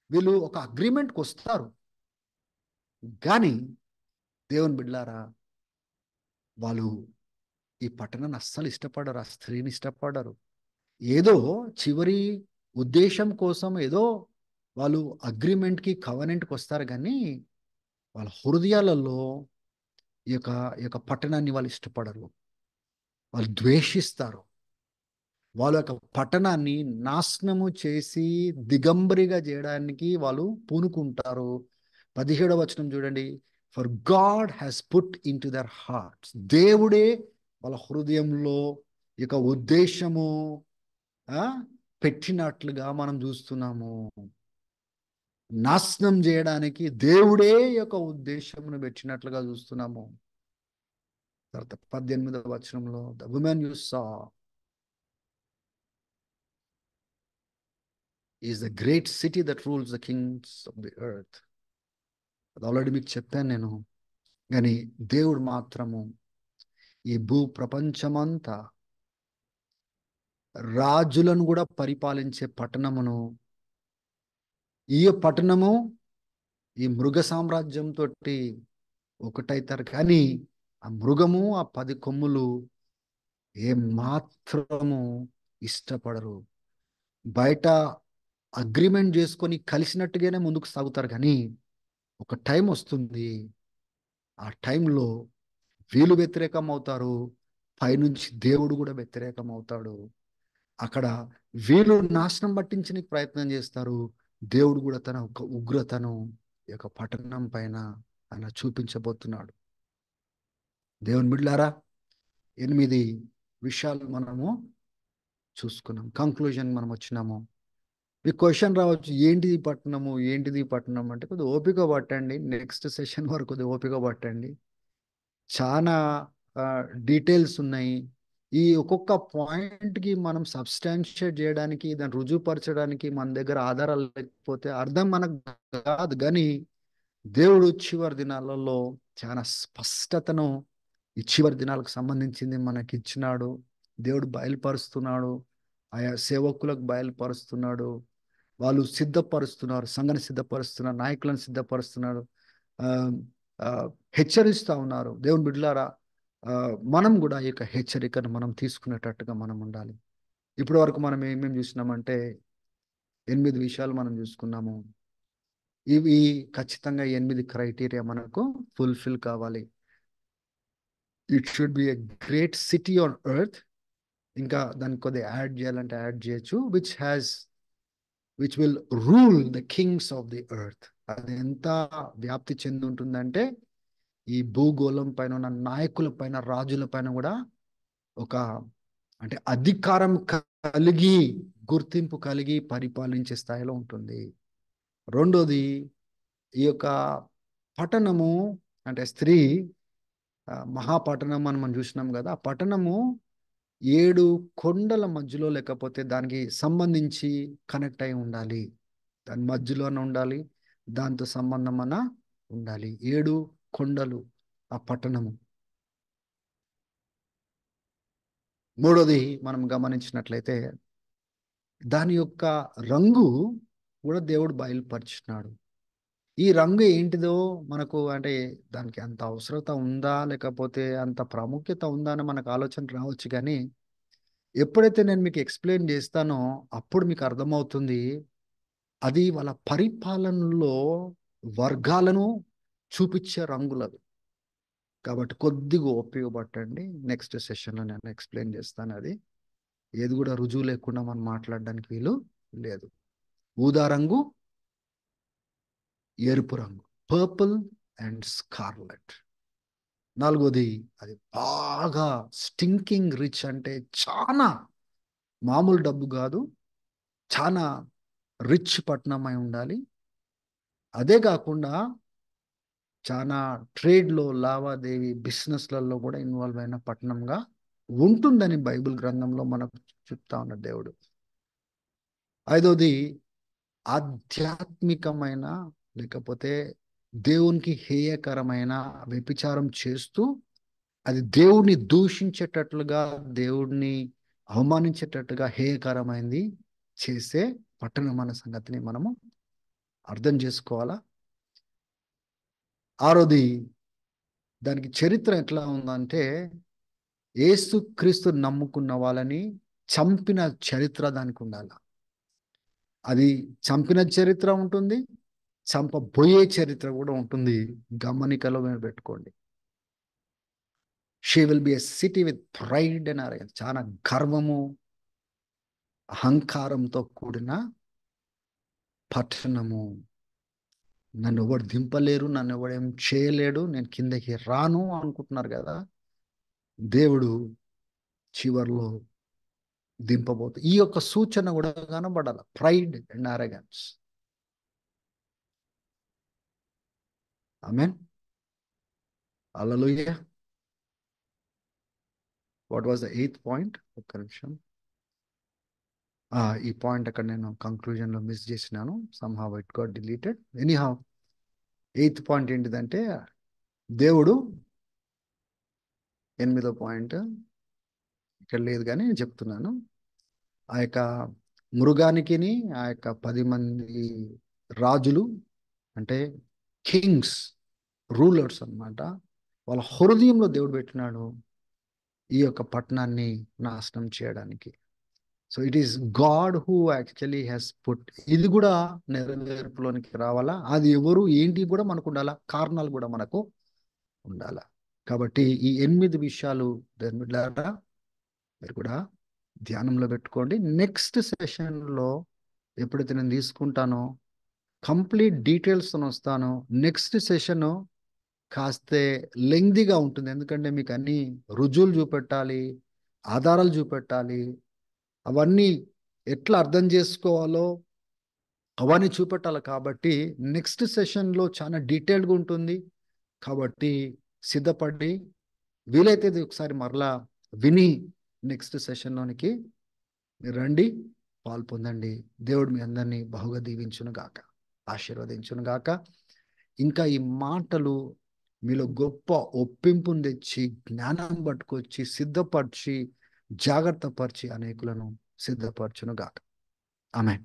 వీళ్ళు ఒక అగ్రిమెంట్కి వస్తారు. కానీ దేవుని బిడ్డలారా, వాళ్ళు ఈ పట్టణాన్ని అస్సలు ఇష్టపడరు, ఆ స్త్రీని ఇష్టపడరు. ఏదో చివరి ఉద్దేశం కోసం ఏదో వాళ్ళు అగ్రిమెంట్కి, కవనెంట్కి వస్తారు, కానీ వాళ్ళ హృదయాలలో ఈ యొక్క పట్టణాన్ని వాళ్ళు ఇష్టపడరు, వాళ్ళు ద్వేషిస్తారు. వాళ్ళ యొక్క పట్టణాన్ని నాశనము చేసి దిగంబరిగా చేయడానికి వాళ్ళు పూనుకుంటారు. 17వ వచనం చూడండి, for God has put in to their hearts. దేవుడే వాళ్ళ హృదయంలో ఇక ఉద్దేశము పెట్టినట్లుగా మనం చూస్తున్నాము. నాశనం చేయడానికి దేవుడే యొక్క ఉద్దేశమును పెట్టినట్లుగా చూస్తున్నాము. తర్వాత 18వ వచనంలో, the women you saw is the great city that rules the Kings of the earth. అది ఆల్రెడీ మీకు చెప్పాను నేను. కానీ దేవుడు మాత్రము ఈ భూ ప్రపంచమంతా రాజులను కూడా పరిపాలించే పట్టణమును, ఈ పట్టణము ఈ మృగ సామ్రాజ్యంతో ఒకటైతారు. కానీ ఆ మృగము, ఆ 10 కొమ్ములు ఏ మాత్రము ఇష్టపడరు. బయట అగ్రిమెంట్ చేసుకొని కలిసినట్టుగానే ముందుకు సాగుతారు. కానీ ఒక టైం వస్తుంది, ఆ టైంలో వీళ్ళు వ్యతిరేకం అవుతారు, పైనుంచి దేవుడు కూడా వ్యతిరేకం అవుతాడు. అక్కడ వీళ్ళు నాశనం పట్టించడానికి ప్రయత్నం చేస్తారు, దేవుడు కూడా తన ఒక ఉగ్రతను ఈ యొక్క పట్టణం పైన ఆయన చూపించబోతున్నాడు. దేవుని బిడ్డలారా, 8 విషయాలు మనము చూసుకున్నాం. కంక్లూజన్ మనం వచ్చినాము. మీ క్వశ్చన్ రావచ్చు, ఏంటిది పట్టణము, ఏంటిది పట్టణం అంటే, కొద్దిగా ఓపిక పట్టండి. నెక్స్ట్ సెషన్ వరకు కొద్దిగా ఓపిక పట్టండి. చాలా డీటెయిల్స్ ఉన్నాయి. ఈ ఒక్కొక్క పాయింట్కి మనం సబ్స్టాన్షియేట్ చేయడానికి, దాన్ని రుజువుపరచడానికి మన దగ్గర ఆధారాలు లేకపోతే అర్థం మనకు కాదు. కానీ దేవుడు చివరి దినాలలో చాలా స్పష్టతను ఈ చివరి దినాలకు సంబంధించింది మనకి ఇచ్చినాడు. దేవుడు బయలుపరుస్తున్నాడు, ఆయా సేవకులకు బయలుపరుస్తున్నాడు. వాళ్ళు సిద్ధపరుస్తున్నారు, సంఘాన్ని సిద్ధపరుస్తున్నారు, నాయకులను సిద్ధపరుస్తున్నారు, ఆ ఆ హెచ్చరిస్తూ ఉన్నారు. దేవుని బిడ్డలారా, మనం కూడా ఈ యొక్క హెచ్చరికను మనం తీసుకునేటట్టుగా మనం ఉండాలి. ఇప్పటి వరకు మనం ఏమేమి చూసినామంటే 8 విషయాలు మనం చూసుకున్నాము. ఇవి ఖచ్చితంగా 8 క్రైటీరియా మనకు ఫుల్ఫిల్ కావాలి. It should B a great city on earth. ఇంకా దానికి కొద్దిగా యాడ్ చేయాలంటే యాడ్ చేయొచ్చు, which will rule the Kings of the earth. అది ఎంత వ్యాప్తి చెంది ఉంటుందంటే, ఈ భూగోళం పైన ఉన్న నాయకుల పైన, రాజుల పైన కూడా ఒక అంటే అధికారం కలిగి, గుర్తింపు కలిగి పరిపాలించే స్థాయిలో ఉంటుంది. రెండోది, ఈ యొక్క పట్టణము అంటే స్త్రీ మహాపట్టణం అని మనం చూసినాం కదా. ఆ పట్టణము 7 కొండల మధ్యలో, లేకపోతే దానికి సంబంధించి కనెక్ట్ అయి ఉండాలి. దాని మధ్యలోనే ఉండాలి, దాంతో సంబంధం అన్న ఉండాలి. 7 కొండలు ఆ పట్టణము. మూడోది మనం గమనించినట్లయితే దాని యొక్క రంగు కూడా దేవుడు బయలుపరిచినాడు. ఈ రంగు ఏంటిదో మనకు అంటే దానికి అంత అవసరత ఉందా, లేకపోతే అంత ప్రాముఖ్యత ఉందా అని మనకు ఆలోచన రావచ్చు. కానీ ఎప్పుడైతే నేను మీకు ఎక్స్ప్లెయిన్ చేస్తానో అప్పుడు మీకు అర్థమవుతుంది. అది వాళ్ళ పరిపాలనలో వర్గాలను చూపించే రంగులవి. కాబట్టి కొద్దిగా ఓపిక పట్టండి. నెక్స్ట్ సెషన్లో నేను ఎక్స్ప్లెయిన్ చేస్తాను. అది ఏది కూడా రుజువు లేకుండా మనం మాట్లాడడానికి వీలు లేదు. ఊదా రంగు, ఎరుపు రంగు, పర్పుల్ అండ్ స్కార్లెట్. నాలుగోది, అది బాగా స్టింకింగ్ రిచ్, అంటే చాలా మామూలు డబ్బు కాదు, చాలా రిచ్ పట్టణం అయి ఉండాలి. అదే కాకుండా చాలా ట్రేడ్లో, లావాదేవీ బిజినెస్లలో కూడా ఇన్వాల్వ్ అయిన పట్టణంగా ఉంటుందని బైబిల్ గ్రంథంలో మనకు చెప్తా ఉన్న దేవుడు. ఐదోది, ఆధ్యాత్మికమైన లేకపోతే దేవునికి హేయకరమైన వ్యభిచారం చేస్తూ అది దేవుణ్ణి దూషించేటట్లుగా, దేవుణ్ణి అవమానించేటట్టుగా హేయకరమైంది చేసే పట్టణం అన్న సంగతిని మనము అర్థం చేసుకోవాలా. ఆరోది, దానికి చరిత్ర ఎట్లా ఉందంటే యేసుక్రీస్తు నమ్ముకున్న వాళ్ళని చంపిన చరిత్ర దానికి ఉండాలి. అది చంపిన చరిత్ర ఉంటుంది, చంపబోయే చరిత్ర కూడా ఉంటుంది. గమనికలో మీరు పెట్టుకోండి. She will be a city with pride అన్నారు. చాలా గర్వము, అహంకారంతో కూడిన పట్టణము. నన్ను ఎవడు దింపలేరు, నన్ను ఎవడేం చేయలేడు, నేను కిందకి రాను అనుకుంటున్నారు కదా. దేవుడు చివర్లో దింపబోతు. ఈ యొక్క సూచన కూడా కనబడాలి. Pride and arrogance. Amen. Hallelujah. What was the 8th point? ఒక్క నిమిషం. ఈ పాయింట్ అక్కడ నేను కంక్లూజన్లో మిస్ చేసినాను. Somehow it got deleted. Anyhow 8th point ఏంటిదంటే దేవుడు, 8వ పాయింట్ ఇక్కడ లేదు కానీ నేను చెప్తున్నాను. ఆ యొక్క మృగానికిని ఆ యొక్క 10 మంది రాజులు అంటే కింగ్స్, రూలర్స్ అన్నమాట, వాళ్ళ హృదయంలో దేవుడు పెట్టినాడు ఈ యొక్క పట్టణాన్ని నాశనం చేయడానికి. So it is God who actually has put. ఇది కూడా నెరవేర్పులోనికి రావాలా. అది ఎవరు ఏంటి కూడా మనకు ఉండాలా, కారణాలు కూడా మనకు ఉండాలా. కాబట్టి ఈ 8 విషయాలు ధర్మిలారా మీరు కూడా ధ్యానంలో పెట్టుకోండి. నెక్స్ట్ సెషన్లో ఎప్పుడైతే నేను తీసుకుంటానో కంప్లీట్ డీటెయిల్స్తో వస్తాను. నెక్స్ట్ సెషన్ కాస్తే లెంగ్దీగా ఉంటుంది, ఎందుకంటే మీకు అన్ని రుజువులు చూపెట్టాలి, ఆధారాలు చూపెట్టాలి. అవన్నీ ఎట్లా అర్థం చేసుకోవాలో అవన్నీ చూపెట్టాలి. కాబట్టి నెక్స్ట్ సెషన్లో చాలా డీటెయిల్డ్గా ఉంటుంది. కాబట్టి సిద్ధపడి వీలైతే ఒకసారి మరలా విని నెక్స్ట్ సెషన్లోనికి రండి, పాలు పొందండి. దేవుడు మీ అందరినీ బహుగా దీవించును గాక, ఆశీర్వదించును గాక. ఇంకా ఈ మాటలు మీలో గొప్ప ఒప్పింపును తెచ్చి, జ్ఞానం పట్టుకొచ్చి, సిద్ధపరిచి, జాగ్రత్త పరిచి అనేకులను సిద్ధపరచును గాక. ఆమేన్.